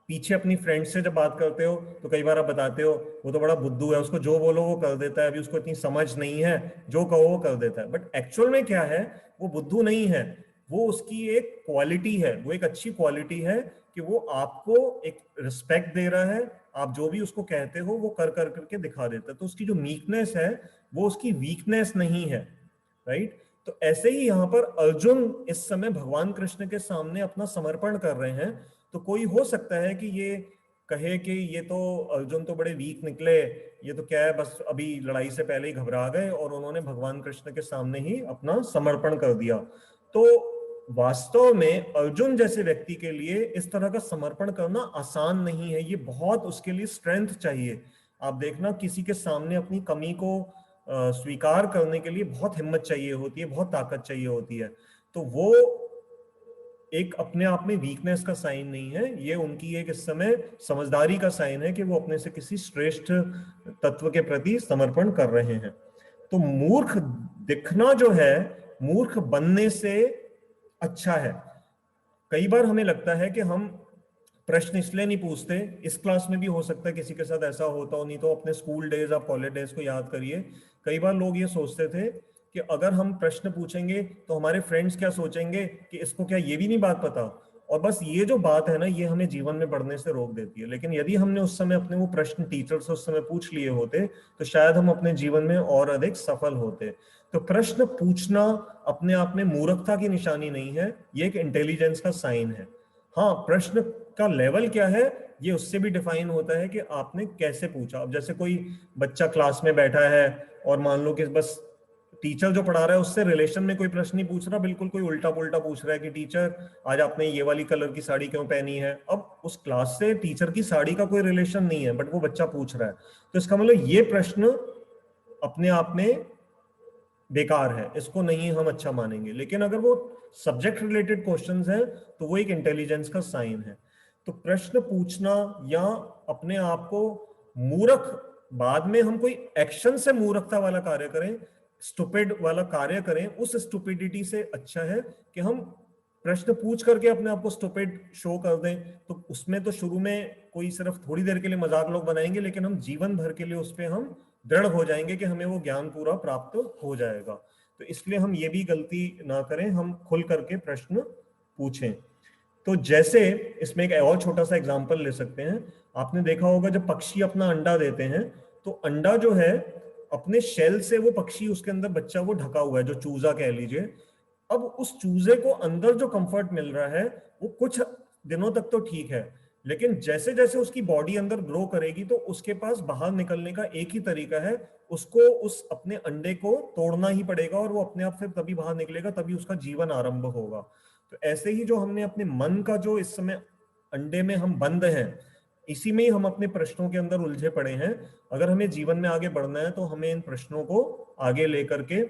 पीछे अपनी फ्रेंड से जब बात करते हो तो कई बार आप बताते हो वो तो बड़ा बुद्धू है, उसको जो बोलो वो कर देता है, अभी उसको इतनी समझ नहीं है, जो कहो वो कर देता है। बट एक्चुअल में क्या है, वो बुद्धू नहीं है, वो उसकी एक क्वालिटी है, वो एक अच्छी क्वालिटी है कि वो आपको एक रिस्पेक्ट दे रहा है, आप जो भी उसको कहते हो वो कर कर करके दिखा देता है। तो उसकी जो वीकनेस है वो उसकी वीकनेस नहीं है, राइट। तो ऐसे ही यहाँ पर अर्जुन इस समय भगवान कृष्ण के सामने अपना समर्पण कर रहे हैं। तो कोई हो सकता है कि ये कहे कि ये तो अर्जुन तो बड़े वीक निकले, ये तो क्या है, बस अभी लड़ाई से पहले ही घबरा गए और उन्होंने भगवान कृष्ण के सामने ही अपना समर्पण कर दिया। तो वास्तव में अर्जुन जैसे व्यक्ति के लिए इस तरह का समर्पण करना आसान नहीं है, ये बहुत उसके लिए स्ट्रेंथ चाहिए। आप देखना किसी के सामने अपनी कमी को स्वीकार करने के लिए बहुत हिम्मत चाहिए होती है, बहुत ताकत चाहिए होती है। तो वो एक अपने आप में वीकनेस का साइन नहीं है, ये उनकी एक इस समय समझदारी का साइन है कि वो अपने से किसी श्रेष्ठ तत्व के प्रति समर्पण कर रहे हैं। तो मूर्ख दिखना जो है, मूर्ख बनने से अच्छा है। कई बार हमें लगता है कि हम प्रश्न इसलिए नहीं पूछते, इस क्लास में भी हो सकता है किसी के साथ ऐसा होता हो, नहीं तो अपने स्कूल डेज आप कॉलेज डेज को याद करिए। कई बार लोग ये सोचते थे कि अगर हम प्रश्न पूछेंगे तो हमारे फ्रेंड्स क्या सोचेंगे कि इसको क्या ये भी नहीं बात पता, और बस ये जो बात है ना, ये हमें जीवन में बढ़ने से रोक देती है। लेकिन यदि हमने उस समय अपने वो प्रश्न टीचर से उस समय पूछ लिए होते तो शायद हम अपने जीवन में और अधिक सफल होते। तो प्रश्न पूछना अपने आप में मूर्खता की निशानी नहीं है, ये एक इंटेलिजेंस का साइन है। हाँ, प्रश्न का लेवल क्या है ये उससे भी डिफाइन होता है कि आपने कैसे पूछा। अब जैसे कोई बच्चा क्लास में बैठा है और मान लो कि बस टीचर जो पढ़ा रहा है उससे रिलेशन में कोई प्रश्न नहीं पूछ रहा, बिल्कुल कोई उल्टा पुल्टा पूछ रहा है कि टीचर आज आपने ये वाली कलर की साड़ी क्यों पहनी है। अब उस क्लास से टीचर की साड़ी का कोई रिलेशन नहीं है, बट वो बच्चा पूछ रहा है, तो इसका मतलब ये प्रश्न अपने आप में बेकार है, इसको नहीं हम अच्छा मानेंगे। लेकिन अगर वो सब्जेक्ट रिलेटेड क्वेश्चंस हैं तो वो एक इंटेलिजेंस का साइन है। तो प्रश्न पूछना या अपने आप को मूर्ख, बाद में हम कोई एक्शन से मूर्खता वाला कार्य करें, स्टूपिड वाला कार्य करें, उस स्टूपिडिटी से अच्छा है कि हम प्रश्न पूछ करके अपने आप को स्टूपिड शो कर दें। तो उसमें तो शुरू में कोई सिर्फ थोड़ी देर के लिए मजाक लोग बनाएंगे, लेकिन हम जीवन भर के लिए उस पर हम दृढ़ हो जाएंगे कि हमें वो ज्ञान पूरा प्राप्त हो जाएगा। तो इसलिए हम ये भी गलती ना करें, हम खुल करके प्रश्न पूछें। तो जैसे इसमें एक और छोटा सा एग्जांपल ले सकते हैं। आपने देखा होगा जब पक्षी अपना अंडा देते हैं तो अंडा जो है अपने शेल से वो पक्षी, उसके अंदर बच्चा वो ढका हुआ है, जो चूजा कह लीजिए। अब उस चूजे को अंदर जो कंफर्ट मिल रहा है वो कुछ दिनों तक तो ठीक है, लेकिन जैसे जैसे उसकी बॉडी अंदर ग्रो करेगी तो उसके पास बाहर निकलने का एक ही तरीका है, उसको उस अपने अंडे को तोड़ना ही पड़ेगा और वो अपने आप फिर तभी बाहर निकलेगा, तभी उसका जीवन आरंभ होगा। तो ऐसे ही जो हमने अपने मन का जो इस समय अंडे में हम बंद हैं, इसी में ही हम अपने प्रश्नों के अंदर उलझे पड़े हैं। अगर हमें जीवन में आगे बढ़ना है तो हमें इन प्रश्नों को आगे लेकर के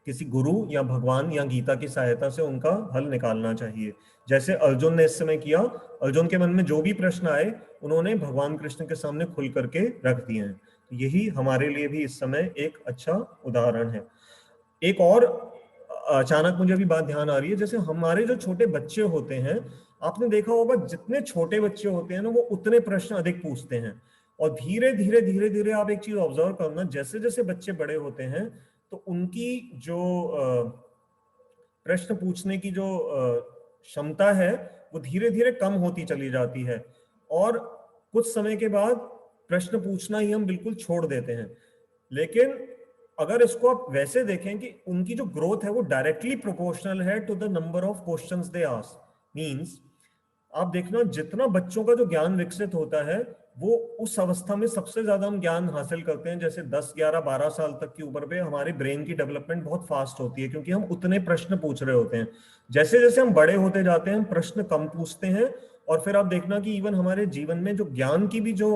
किसी गुरु या भगवान या गीता की सहायता से उनका हल निकालना चाहिए। जैसे अर्जुन ने इस समय किया, अर्जुन के मन में जो भी प्रश्न आए उन्होंने भगवान कृष्ण के सामने खुल करके रख दिए हैं। यही हमारे लिए भी इस समय एक अच्छा उदाहरण है। एक और अचानक मुझे अभी बात ध्यान आ रही है, जैसे हमारे जो छोटे बच्चे होते हैं, आपने देखा होगा जितने छोटे बच्चे होते हैं ना वो उतने प्रश्न अधिक पूछते हैं। और धीरे धीरे धीरे धीरे आप एक चीज ऑब्जर्व करना, जैसे जैसे बच्चे बड़े होते हैं तो उनकी जो प्रश्न पूछने की जो क्षमता है वो धीरे धीरे कम होती चली जाती है, और कुछ समय के बाद प्रश्न पूछना ही हम बिल्कुल छोड़ देते हैं। लेकिन अगर इसको आप वैसे देखें कि उनकी जो ग्रोथ है वो डायरेक्टली प्रोपोर्शनल है to the number of questions they ask, means आप देखना जितना बच्चों का जो ज्ञान विकसित होता है वो उस अवस्था में सबसे ज्यादा हम ज्ञान हासिल करते हैं। जैसे 10, 11, 12 साल तक की उम्र पे हमारे ब्रेन की डेवलपमेंट बहुत फास्ट होती है, क्योंकि हम उतने प्रश्न पूछ रहे होते हैं। जैसे जैसे हम बड़े होते जाते हैं हम प्रश्न कम पूछते हैं, और फिर आप देखना कि इवन हमारे जीवन में जो ज्ञान की भी जो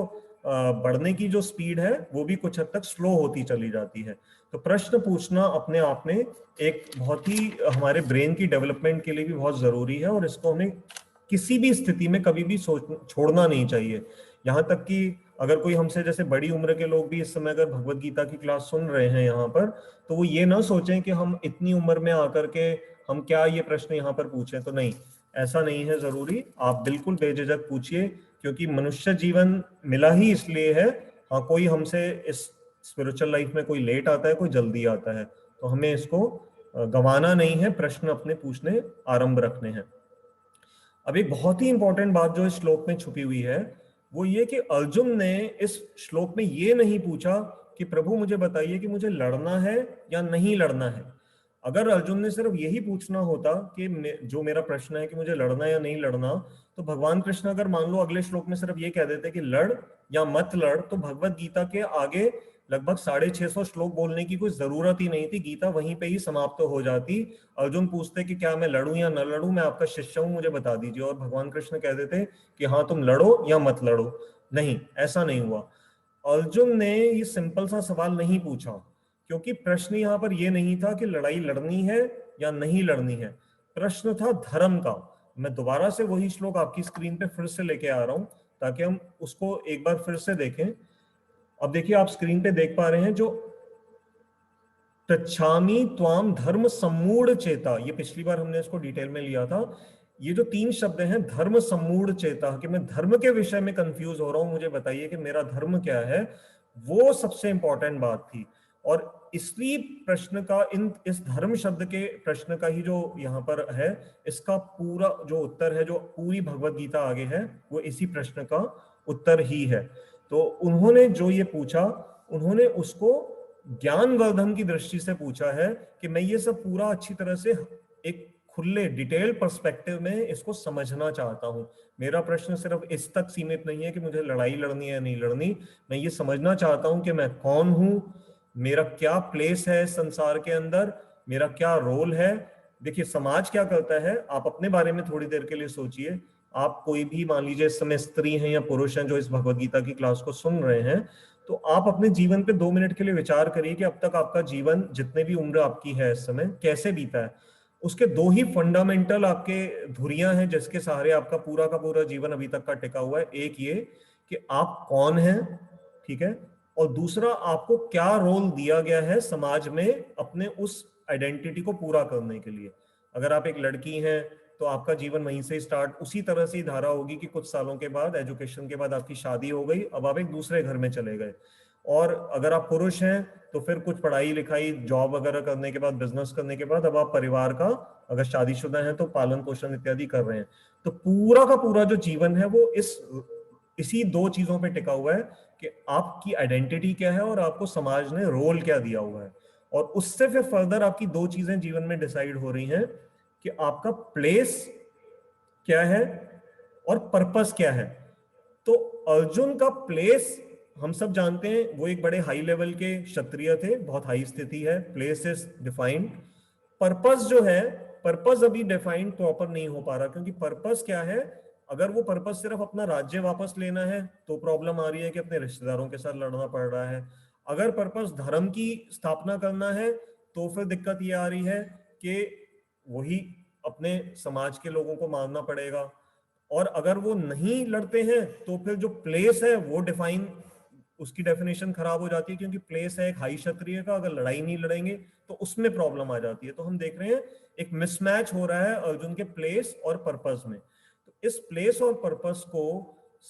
बढ़ने की जो स्पीड है वो भी कुछ हद तक स्लो होती चली जाती है। तो प्रश्न पूछना अपने आप में एक बहुत ही हमारे ब्रेन की डेवलपमेंट के लिए भी बहुत जरूरी है, और इसको हमें किसी भी स्थिति में कभी भी छोड़ना नहीं चाहिए। यहाँ तक कि अगर कोई हमसे जैसे बड़ी उम्र के लोग भी इस समय अगर भगवत गीता की क्लास सुन रहे हैं यहाँ पर, तो वो ये ना सोचें कि हम इतनी उम्र में आकर के हम क्या ये प्रश्न यहाँ पर पूछें। तो नहीं, ऐसा नहीं है जरूरी, आप बिल्कुल बेझिझक पूछिए, क्योंकि मनुष्य जीवन मिला ही इसलिए है। हाँ, कोई हमसे इस स्पिरिचुअल लाइफ में कोई लेट आता है, कोई जल्दी आता है, तो हमें इसको गंवाना नहीं है, प्रश्न अपने पूछने आरंभ रखने हैं। अब एक बहुत ही इंपॉर्टेंट बात जो इस श्लोक में छुपी हुई है वो ये कि अर्जुन ने इस श्लोक में ये नहीं पूछा कि प्रभु मुझे बताइए कि मुझे लड़ना है या नहीं लड़ना है। अगर अर्जुन ने सिर्फ यही पूछना होता कि जो मेरा प्रश्न है कि मुझे लड़ना या नहीं लड़ना, तो भगवान कृष्ण अगर मान लो अगले श्लोक में सिर्फ ये कह देते कि लड़ या मत लड़, तो भगवत गीता के आगे लगभग 650 श्लोक बोलने की कोई जरूरत ही नहीं थी, गीता वहीं पे ही समाप्त हो जाती। अर्जुन पूछते कि क्या मैं लड़ूं या न लड़ूं, मैं आपका शिष्य हूं, मुझे बता दीजिए, और भगवान कृष्ण कह देते कि हाँ तुम लड़ो या मत लड़ो। नहीं, ऐसा नहीं हुआ। अर्जुन ने ये सिंपल सा सवाल नहीं पूछा, क्योंकि प्रश्न यहाँ पर ये नहीं था कि लड़ाई लड़नी है या नहीं लड़नी है, प्रश्न था धर्म का। मैं दोबारा से वही श्लोक आपकी स्क्रीन पे फिर से लेके आ रहा हूं ताकि हम उसको एक बार फिर से देखें। अब देखिए, आप स्क्रीन पे देख पा रहे हैं जो पृच्छामि त्वाम धर्म सम्मूढ़ चेता, ये पिछली बार हमने इसको डिटेल में लिया था। ये जो 3 शब्द हैं, धर्म सम्मूढ़ चेता, कि मैं धर्म के विषय में कंफ्यूज हो रहा हूं, मुझे बताइए कि मेरा धर्म क्या है, वो सबसे इंपॉर्टेंट बात थी। और इसलिए प्रश्न का, इस धर्म शब्द के प्रश्न का ही जो यहाँ पर है, इसका पूरा जो उत्तर है, जो पूरी भगवत गीता आगे है, वो इसी प्रश्न का उत्तर ही है। तो उन्होंने जो ये पूछा, उन्होंने उसको ज्ञानवर्धन की दृष्टि से पूछा है कि मैं ये सब पूरा अच्छी तरह से एक खुले डिटेल पर्सपेक्टिव में इसको समझना चाहता हूं। मेरा प्रश्न सिर्फ इस तक सीमित नहीं है कि मुझे लड़ाई लड़नी है या नहीं लड़नी, मैं ये समझना चाहता हूं कि मैं कौन हूं, मेरा क्या प्लेस है संसार के अंदर, मेरा क्या रोल है। देखिए समाज क्या करता है, आप अपने बारे में थोड़ी देर के लिए सोचिए। आप कोई भी, मान लीजिए इस समय स्त्री हैं या पुरुष हैं जो इस भगवत गीता की क्लास को सुन रहे हैं, तो आप अपने जीवन पे 2 मिनट के लिए विचार करिए कि अब तक आपका जीवन, जितने भी उम्र आपकी है इस समय, कैसे बीता है। उसके 2 ही फंडामेंटल आपके धुरियां हैं जिसके सहारे आपका पूरा का पूरा जीवन अभी तक का टिका हुआ है। एक ये कि आप कौन हैं, ठीक है, और दूसरा आपको क्या रोल दिया गया है समाज में अपने उस आइडेंटिटी को पूरा करने के लिए। अगर आप एक लड़की हैं तो आपका जीवन वहीं से स्टार्ट, उसी तरह से धारा होगी कि कुछ सालों के बाद, एजुकेशन के बाद आपकी शादी हो गई, अब आप एक दूसरे घर में चले गए। और अगर आप पुरुष हैं तो फिर कुछ पढ़ाई लिखाई, जॉब वगैरह करने के बाद, बिजनेस करने के बाद, अब आप परिवार का, अगर शादीशुदा हैं तो पालन पोषण इत्यादि कर रहे हैं। तो पूरा का पूरा जो जीवन है वो इसी 2 चीजों पे टिका हुआ है कि आपकी आइडेंटिटी क्या है और आपको समाज ने रोल क्या दिया हुआ है। और उससे फिर फर्दर आपकी 2 चीजें जीवन में डिसाइड हो रही हैं कि आपका प्लेस क्या है और पर्पस क्या है। तो अर्जुन का प्लेस हम सब जानते हैं, वो एक बड़े हाई लेवल के क्षत्रिय थे, बहुत हाई स्थिति है, प्लेस इज डिफाइंड। पर्पस जो है, पर्पस अभी डिफाइंड प्रॉपर नहीं हो पा रहा, क्योंकि पर्पस क्या है, अगर वो पर्पस सिर्फ अपना राज्य वापस लेना है तो प्रॉब्लम आ रही है कि अपने रिश्तेदारों के साथ लड़ना पड़ रहा है। अगर पर्पस धर्म की स्थापना करना है तो फिर दिक्कत ये आ रही है कि वही अपने समाज के लोगों को मारना पड़ेगा। और अगर वो नहीं लड़ते हैं तो फिर जो प्लेस है वो डिफाइन, उसकी डेफिनेशन खराब हो जाती है, क्योंकि प्लेस है एक हाई क्षत्रिय का, अगर लड़ाई नहीं लड़ेंगे तो उसमें प्रॉब्लम आ जाती है। तो हम देख रहे हैं एक मिसमैच हो रहा है अर्जुन के प्लेस और पर्पस में। तो इस प्लेस और पर्पस को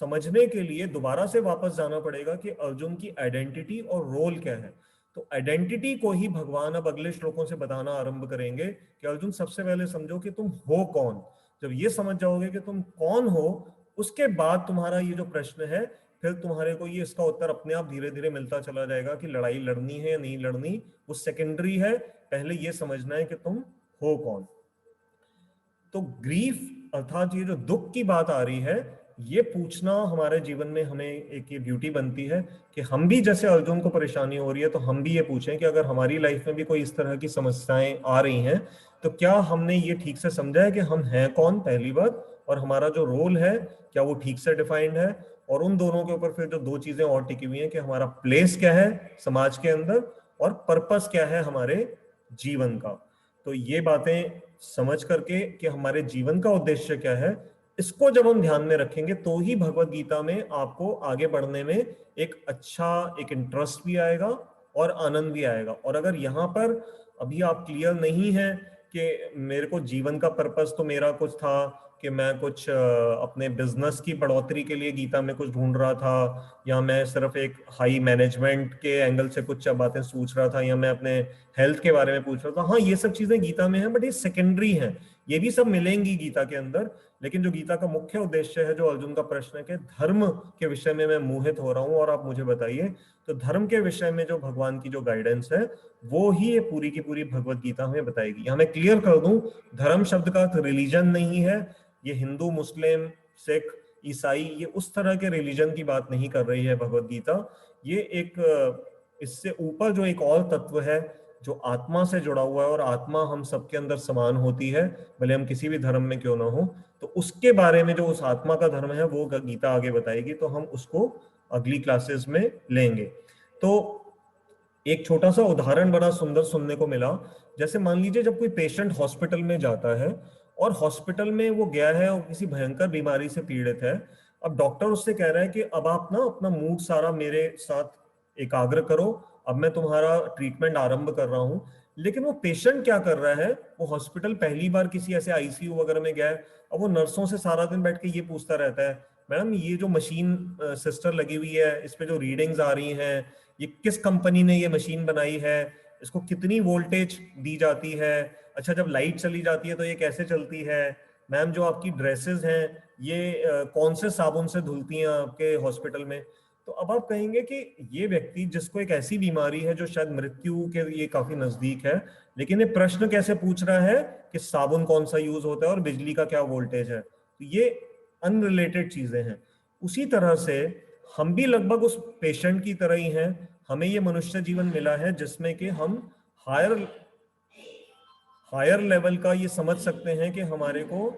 समझने के लिए दोबारा से वापस जाना पड़ेगा कि अर्जुन की आइडेंटिटी और रोल क्या है। तो आइडेंटिटी को ही भगवान अब अगले श्लोकों से बताना आरंभ करेंगे कि अर्जुन सबसे पहले समझो कि तुम हो कौन। जब ये समझ जाओगे कि तुम कौन हो, उसके बाद तुम्हारा ये जो प्रश्न है, फिर तुम्हारे को ये इसका उत्तर अपने आप धीरे धीरे मिलता चला जाएगा कि लड़ाई लड़नी है या नहीं लड़नी, वो सेकेंडरी है, पहले ये समझना है कि तुम हो कौन। तो ग्रीफ अर्थात ये जो दुख की बात आ रही है, ये पूछना हमारे जीवन में हमें एक ये ड्यूटी बनती है कि हम भी, जैसे अर्जुन को परेशानी हो रही है, तो हम भी ये पूछें कि अगर हमारी लाइफ में भी कोई इस तरह की समस्याएं आ रही हैं तो क्या हमने ये ठीक से समझा है कि हम हैं कौन, पहली बात, और हमारा जो रोल है क्या वो ठीक से डिफाइंड है। और उन दोनों के ऊपर फिर जो 2 चीजें और टिकी हुई हैं कि हमारा प्लेस क्या है समाज के अंदर और पर्पस क्या है हमारे जीवन का। तो ये बातें समझ करके कि हमारे जीवन का उद्देश्य क्या है, इसको जब हम ध्यान में रखेंगे तो ही भगवत गीता में आपको आगे बढ़ने में एक अच्छा एक इंटरेस्ट भी आएगा और आनंद भी आएगा। और अगर यहाँ पर अभी आप क्लियर नहीं है कि मेरे को जीवन का पर्पस तो मेरा कुछ था कि मैं कुछ अपने बिजनेस की बढ़ोतरी के लिए गीता में कुछ ढूंढ रहा था, या मैं सिर्फ एक हाई मैनेजमेंट के एंगल से कुछ बातें सोच रहा था, या मैं अपने हेल्थ के बारे में पूछ रहा था, हाँ ये सब चीजें गीता में है, बट ये सेकेंडरी है, ये भी सब मिलेंगी गीता के अंदर। लेकिन जो गीता का मुख्य उद्देश्य है, जो अर्जुन का प्रश्न है कि धर्म के विषय में मैं मोहित हो रहा हूँ और आप मुझे बताइए, तो धर्म के विषय में जो भगवान की जो गाइडेंस है वो ही ये पूरी की पूरी भगवत गीता हमें बताएगी। हमें क्लियर कर दूं, धर्म शब्द का अर्थ रिलीजन नहीं है, ये हिंदू मुस्लिम सिख ईसाई ये उस तरह के रिलीजन की बात नहीं कर रही है भगवत गीता। ये एक इससे ऊपर जो एक और तत्व है जो आत्मा से जुड़ा हुआ है, और आत्मा हम सबके अंदर समान होती है भले हम किसी भी धर्म में क्यों ना हो, तो उसके बारे में जो उस आत्मा का धर्म है वो गीता आगे बताएगी। तो हम उसको अगली क्लासेस में लेंगे। तो एक छोटा सा उदाहरण बड़ा सुंदर सुनने को मिला। जैसे मान लीजिए जब कोई पेशेंट हॉस्पिटल में जाता है और हॉस्पिटल में वो गया है और किसी भयंकर बीमारी से पीड़ित है, अब डॉक्टर उससे कह रहा है कि अब आप ना अपना मूड सारा मेरे साथ एकाग्र करो, अब मैं तुम्हारा ट्रीटमेंट आरंभ कर रहा हूं। लेकिन वो पेशेंट क्या कर रहा है, वो हॉस्पिटल पहली बार किसी ऐसे आईसीयू वगैरह में गया है, अब वो नर्सों से सारा दिन बैठ के ये पूछता रहता है, मैडम ये जो मशीन सिस्टर लगी हुई है, इस पे जो रीडिंग्स आ रही हैं, ये किस कंपनी ने ये मशीन बनाई है, इसको कितनी वोल्टेज दी जाती है, अच्छा जब लाइट चली जाती है तो ये कैसे चलती है, मैम जो आपकी ड्रेसेस हैं ये कौन से साबुन से धुलती हैं आपके हॉस्पिटल में। तो अब आप कहेंगे कि ये व्यक्ति जिसको एक ऐसी बीमारी है जो शायद मृत्यु के ये काफी नजदीक है, लेकिन ये प्रश्न कैसे पूछ रहा है कि साबुन कौन सा यूज होता है और बिजली का क्या वोल्टेज है। तो ये अनरिलेटेड चीजें हैं। उसी तरह से हम भी लगभग उस पेशेंट की तरह ही हैं। हमें ये मनुष्य जीवन मिला है जिसमें कि हम हायर हायर लेवल का ये समझ सकते हैं कि हमारे को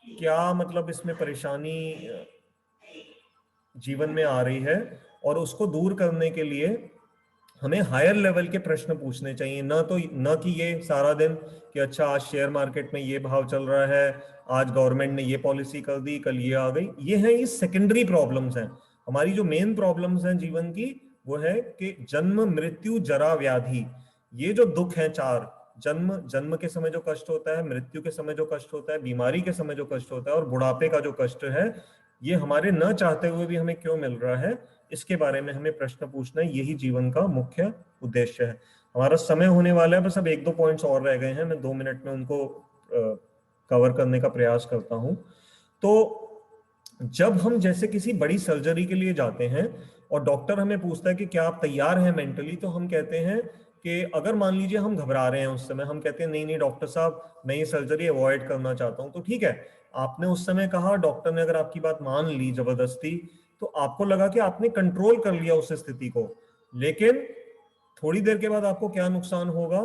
क्या मतलब इसमें परेशानी जीवन में आ रही है, और उसको दूर करने के लिए हमें हायर लेवल के प्रश्न पूछने चाहिए। ना कि ये सारा दिन कि अच्छा आज शेयर मार्केट में ये भाव चल रहा है, आज गवर्नमेंट ने ये पॉलिसी कर दी, कल ये आ गई। ये है, ये सेकेंडरी प्रॉब्लम्स हैं। हमारी जो मेन प्रॉब्लम्स हैं जीवन की, वो है कि जन्म मृत्यु जरा व्याधि, ये जो दुख है चार, जन्म के समय जो कष्ट होता है, मृत्यु के समय जो कष्ट होता है, बीमारी के समय जो कष्ट होता है, और बुढ़ापे का जो कष्ट है, ये हमारे न चाहते हुए भी हमें क्यों मिल रहा है, इसके बारे में हमें प्रश्न पूछना है। यही जीवन का मुख्य उद्देश्य है। हमारा समय होने वाला है, बस अब 1-2 पॉइंट्स और रह गए हैं, मैं 2 मिनट में उनको कवर करने का प्रयास करता हूं। तो जब हम जैसे किसी बड़ी सर्जरी के लिए जाते हैं और डॉक्टर हमें पूछता है कि क्या आप तैयार हैं मेंटली, तो हम कहते हैं कि अगर मान लीजिए हम घबरा रहे हैं, उस समय हम कहते हैं नहीं नहीं डॉक्टर साहब, मैं ये सर्जरी अवॉइड करना चाहता हूं। तो ठीक है, आपने उस समय कहा, डॉक्टर ने अगर आपकी बात मान ली जबरदस्ती, तो आपको लगा कि आपने कंट्रोल कर लिया उस स्थिति को, लेकिन थोड़ी देर के बाद आपको क्या नुकसान होगा,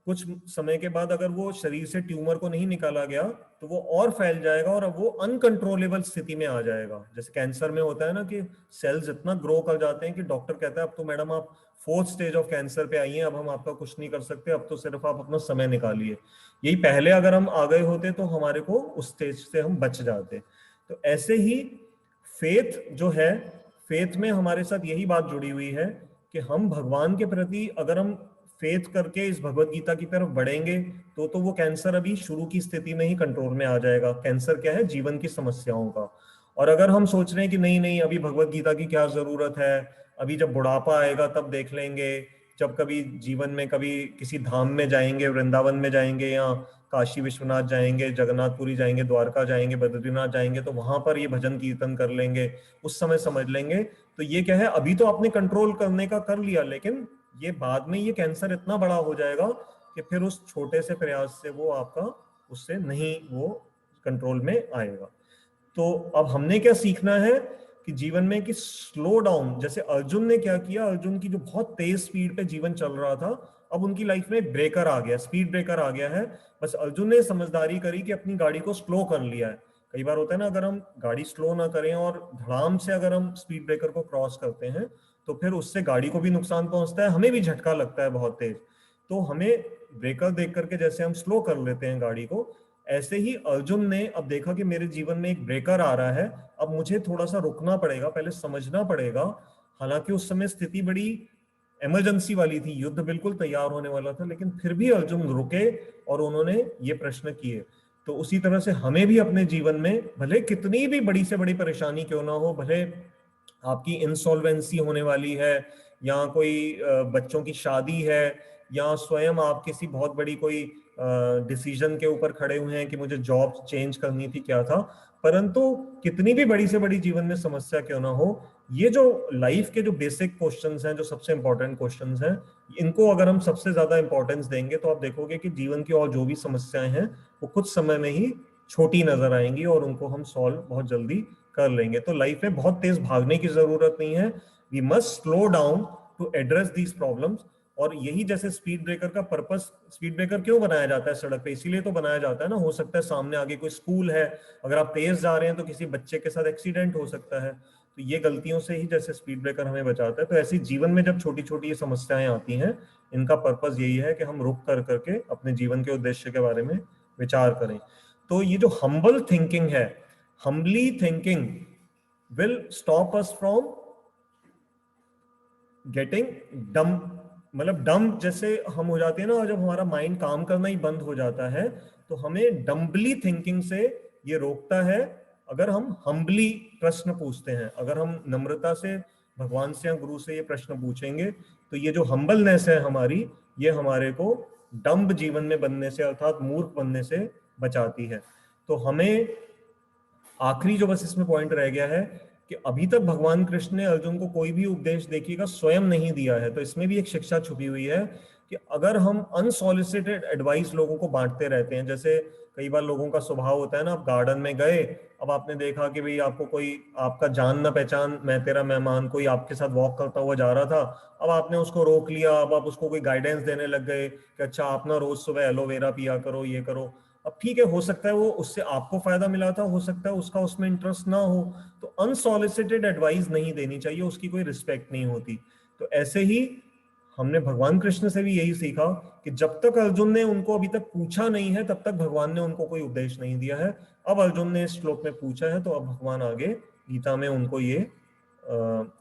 कुछ समय के बाद अगर वो शरीर से ट्यूमर को नहीं निकाला गया तो वो और फैल जाएगा और अब वो अनकंट्रोलेबल स्थिति में आ जाएगा। जैसे कैंसर में होता है ना कि सेल्स इतना ग्रो कर जाते हैं कि डॉक्टर कहता है अब तो मैडम आप 4th स्टेज ऑफ कैंसर पे आई हैं, अब हम आपका कुछ नहीं कर सकते, अब तो सिर्फ आप अपना समय निकालिए। यही पहले अगर हम आ गए होते तो हमारे को उस स्टेज से हम बच जाते। तो ऐसे ही फेथ जो है, फेथ में हमारे साथ यही बात जुड़ी हुई है कि हम भगवान के प्रति अगर हम फेथ करके इस भगवत गीता की तरफ बढ़ेंगे तो वो कैंसर अभी शुरू की स्थिति में ही कंट्रोल में आ जाएगा। कैंसर क्या है, जीवन की समस्याओं का। और अगर हम सोच रहे हैं कि नहीं नहीं अभी भगवत गीता की क्या जरूरत है, अभी जब बुढ़ापा आएगा तब देख लेंगे, जब कभी जीवन में कभी किसी धाम में जाएंगे, वृंदावन में जाएंगे या काशी विश्वनाथ जाएंगे, जगन्नाथपुरी जाएंगे, द्वारका जाएंगे, बद्रीनाथ जाएंगे, तो वहां पर ये भजन कीर्तन कर लेंगे, उस समय समझ लेंगे। तो ये क्या है, अभी तो आपने कंट्रोल करने का कर लिया, लेकिन ये बाद में ये कैंसर इतना बड़ा हो जाएगा कि फिर उस छोटे से प्रयास से वो आपका उससे नहीं वो कंट्रोल में आएगा। तो अब हमने क्या सीखना है कि जीवन में कि स्लो डाउन, जैसे अर्जुन ने क्या किया, अर्जुन की जो बहुत तेज स्पीड पे जीवन चल रहा था, अब उनकी लाइफ में एक ब्रेकर आ गया, स्पीड ब्रेकर आ गया है। बस अर्जुन ने समझदारी करी कि अपनी गाड़ी को स्लो कर लिया है। कई बार होता है ना, अगर हम गाड़ी स्लो ना करें और धड़ाम से अगर हम स्पीड ब्रेकर को क्रॉस करते हैं तो फिर उससे गाड़ी को भी नुकसान पहुंचता है, हमें भी झटका लगता है बहुत तेज। तो हमें ब्रेकर देख करके जैसे हम स्लो कर लेते हैं गाड़ी को, ऐसे ही अर्जुन ने अब देखा कि मेरे जीवन में एक ब्रेकर आ रहा है, अब मुझे थोड़ा सा रुकना पड़ेगा, पहले समझना पड़ेगा। हालांकि उस समय स्थिति बड़ी इमरजेंसी वाली थी, युद्ध बिल्कुल तैयार होने वाला था, लेकिन फिर भी अर्जुन रुके और उन्होंने ये प्रश्न किए। तो उसी तरह से हमें भी अपने जीवन में भले कितनी भी बड़ी से बड़ी परेशानी क्यों ना हो, भले आपकी इंसॉल्वेंसी होने वाली है या कोई बच्चों की शादी है या स्वयं आप किसी बहुत बड़ी कोई डिसीजन के ऊपर खड़े हुए हैं कि मुझे जॉब चेंज करनी थी, क्या था, परंतु कितनी भी बड़ी से बड़ी जीवन में समस्या क्यों ना हो, ये जो लाइफ के जो बेसिक क्वेश्चंस हैं, जो सबसे इंपॉर्टेंट क्वेश्चंस हैं, इनको अगर हम सबसे ज्यादा इंपॉर्टेंस देंगे तो आप देखोगे कि जीवन की और जो भी समस्याएं हैं वो कुछ समय में ही छोटी नजर आएंगी और उनको हम सॉल्व बहुत जल्दी कर लेंगे। तो लाइफ में बहुत तेज भागने की जरूरत नहीं है, we must slow down to address these problems. और यही जैसे स्पीड ब्रेकर का पर्पस, स्पीड ब्रेकर क्यों बनाया जाता है सड़क पे, इसीलिए तो बनाया जाता है ना, हो सकता है सामने आगे कोई स्कूल है, अगर आप तेज जा रहे हैं तो किसी बच्चे के साथ एक्सीडेंट हो सकता है, तो ये गलतियों से ही जैसे स्पीड ब्रेकर हमें बचाता है। तो ऐसी जीवन में जब छोटी छोटी ये समस्याएं आती हैं, इनका पर्पस यही है कि हम रुक कर करके अपने जीवन के उद्देश्य के बारे में विचार करें। तो ये जो हम्बल थिंकिंग है, humbly thinking will stop us from getting dumb मतलब डम्ब जैसे हम हो जाते हैं ना, जब हमारा माइंड काम करना ही बंद हो जाता है, तो हमें डम्बली थिंकिंग से ये रोकता है। अगर हम हम्बली प्रश्न पूछते हैं, अगर हम नम्रता से भगवान से या गुरु से ये प्रश्न पूछेंगे, तो ये जो हम्बलनेस है हमारी, ये हमारे को डम्ब जीवन में बनने से अर्थात मूर्ख बनने से बचाती है। तो हमें आखिरी जो बस इसमें पॉइंट रह गया है कि अभी तक भगवान कृष्ण ने अर्जुन को कोई भी उपदेश देखिएगा स्वयं नहीं दिया है। तो इसमें भी एक शिक्षा छुपी हुई है कि अगर हम अनसॉलिसिटेड एडवाइस लोगों को बांटते रहते हैं, जैसे कई बार लोगों का स्वभाव होता है ना, आप गार्डन में गए, अब आपने देखा कि भाई आपको कोई आपका जान ना पहचान मैं तेरा मेहमान कोई आपके साथ वॉक करता हुआ जा रहा था, अब आपने उसको रोक लिया, अब आप उसको कोई गाइडेंस देने लग गए कि अच्छा आप ना रोज सुबह एलोवेरा पिया करो, ये करो। अब ठीक है, हो सकता है वो उससे आपको फायदा मिला था, हो सकता है उसका उसमें इंटरेस्ट ना हो, तो अनसॉलिसिटेड एडवाइस नहीं देनी चाहिए, उसकी कोई रिस्पेक्ट नहीं होती। तो ऐसे ही हमने भगवान कृष्ण से भी यही सीखा कि जब तक अर्जुन ने उनको अभी तक पूछा नहीं है, तब तक भगवान ने उनको कोई उपदेश नहीं दिया है। अब अर्जुन ने इस श्लोक में पूछा है, तो अब भगवान आगे गीता में उनको ये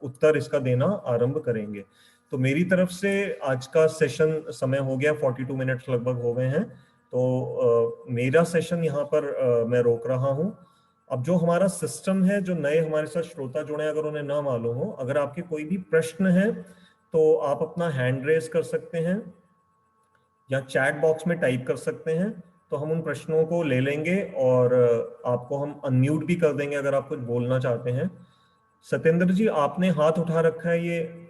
उत्तर इसका देना आरंभ करेंगे। तो मेरी तरफ से आज का सेशन समय हो गया, 42 मिनट्स लगभग हो गए हैं। तो मेरा सेशन यहाँ पर मैं रोक रहा हूँ। अब जो हमारा सिस्टम है, जो नए हमारे साथ श्रोता जुड़े, अगर उन्हें ना मालूम हो, अगर आपके कोई भी प्रश्न है तो आप अपना हैंड रेज कर सकते हैं या चैट बॉक्स में टाइप कर सकते हैं, तो हम उन प्रश्नों को ले लेंगे और आपको हम अनम्यूट भी कर देंगे अगर आप कुछ बोलना चाहते हैं। सत्येंद्र जी, आपने हाथ उठा रखा है, ये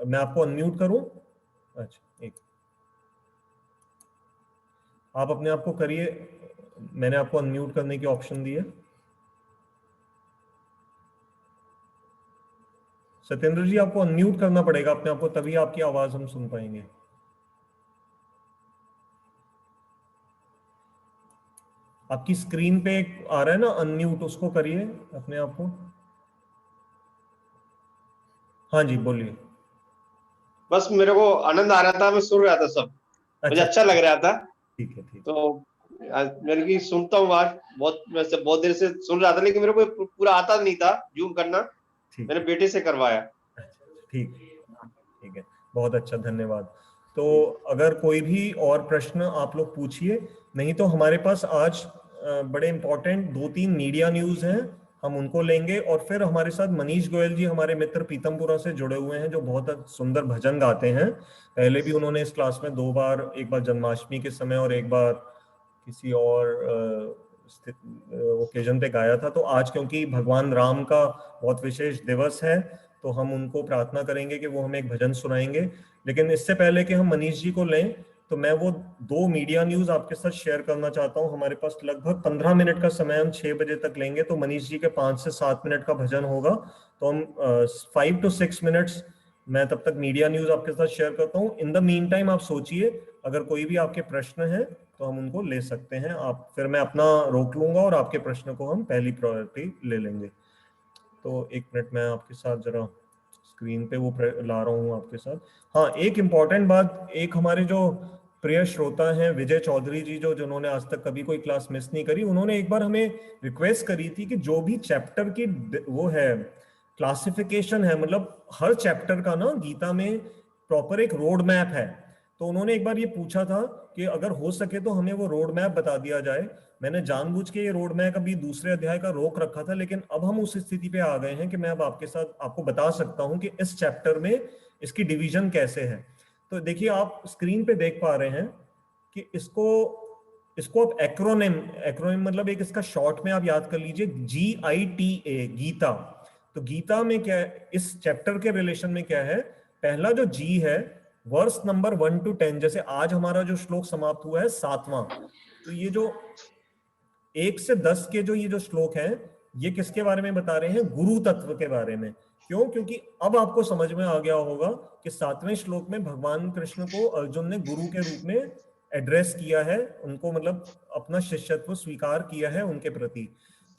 मैं आपको अनम्यूट करूं? अच्छा, एक आप अपने आप को करिए, मैंने आपको अनम्यूट करने की ऑप्शन दी है। सत्येंद्र जी, आपको अनम्यूट करना पड़ेगा अपने आप को, तभी आपकी आवाज हम सुन पाएंगे। आपकी स्क्रीन पे आ रहा है ना अनम्यूट, उसको करिए अपने आप को। हाँ जी, बोलिए। बस मेरे को आनंद आ रहा था, मैं सुन रहा था सब, मुझे अच्छा, अच्छा लग रहा था। ठीक है, ठीक। तो मेरे की सुनता हूँ आज, बहुत वैसे बहुत देर से सुन रहा था, लेकिन मेरे को पूरा आता नहीं था जूम करना, ठीक मेरे है, बेटे से करवाया। अच्छा, ठीक, ठीक है, बहुत अच्छा, धन्यवाद। तो अगर कोई भी और प्रश्न आप लोग पूछिए, नहीं तो हमारे पास आज बड़े इंपॉर्टेंट 2-3 मीडिया न्यूज हैं, हम उनको लेंगे। और फिर हमारे साथ मनीष गोयल जी, हमारे मित्र पीतमपुरा से जुड़े हुए हैं, जो बहुत सुंदर भजन गाते हैं। पहले भी उन्होंने इस क्लास में 2 बार, एक बार जन्माष्टमी के समय और एक बार किसी और ओकेजन पे गाया था। तो आज क्योंकि भगवान राम का बहुत विशेष दिवस है, तो हम उनको प्रार्थना करेंगे कि वो हमें एक भजन सुनाएंगे। लेकिन इससे पहले कि हम मनीष जी को लें, तो मैं वो 2 मीडिया न्यूज आपके साथ शेयर करना चाहता हूं। हमारे पास लगभग 15 मिनट का समय, हम 6 बजे तक लेंगे, तो मनीष जी के 5 से 7 मिनट का भजन होगा। तो हम 5 to 6 मिनट्स मैं तब तक मीडिया न्यूज आपके साथ शेयर करता हूँ। इन द मीन टाइम आप सोचिए, अगर कोई भी आपके प्रश्न है तो हम उनको ले सकते हैं। आप फिर मैं अपना रोक लूंगा और आपके प्रश्न को हम पहली प्रायोरिटी ले लेंगे। तो एक मिनट, मैं आपके साथ जरा स्क्रीन पे वो ला रहा हूँ आपके साथ। हाँ, एक इम्पॉर्टेंट बात, एक हमारे जो प्रिय श्रोता हैं विजय चौधरी जी, जो जिन्होंने आज तक कभी कोई क्लास मिस नहीं करी, उन्होंने एक बार हमें रिक्वेस्ट करी थी कि जो भी चैप्टर की वो है क्लासिफिकेशन है, मतलब हर चैप्टर का ना गीता में प्रॉपर एक रोड मैप है। तो उन्होंने एक बार ये पूछा था कि अगर हो सके तो हमें वो रोड मैप बता दिया जाए। मैंने जानबूझ के ये रोड मैप अभी दूसरे अध्याय का रोक रखा था, लेकिन अब हम उस स्थिति पे आ गए हैं कि मैं अब आपके साथ आपको बता सकता हूं कि इस चैप्टर में इसकी डिवीजन कैसे है। तो देखिए, आप स्क्रीन पे देख पा रहे हैं कि इसको इसको आप एक्रोनिम एक्रोनिम मतलब एक इसका शॉर्ट में आप याद कर लीजिए, GITA, गीता। तो गीता में क्या है, इस चैप्टर के रिलेशन में क्या है, पहला जो जी है, वर्स नंबर 1 to 10, जैसे आज हमारा जो श्लोक समाप्त हुआ है 7वां, तो ये जो 1 से 10 के जो ये जो श्लोक हैं, ये किसके बारे में बता रहे हैं? गुरु तत्व के बारे में। क्यों? क्योंकि अब आपको समझ में आ गया होगा कि 7वें श्लोक में भगवान कृष्ण को अर्जुन ने गुरु के रूप में एड्रेस किया है, उनको मतलब अपना शिष्यत्व स्वीकार किया है उनके प्रति।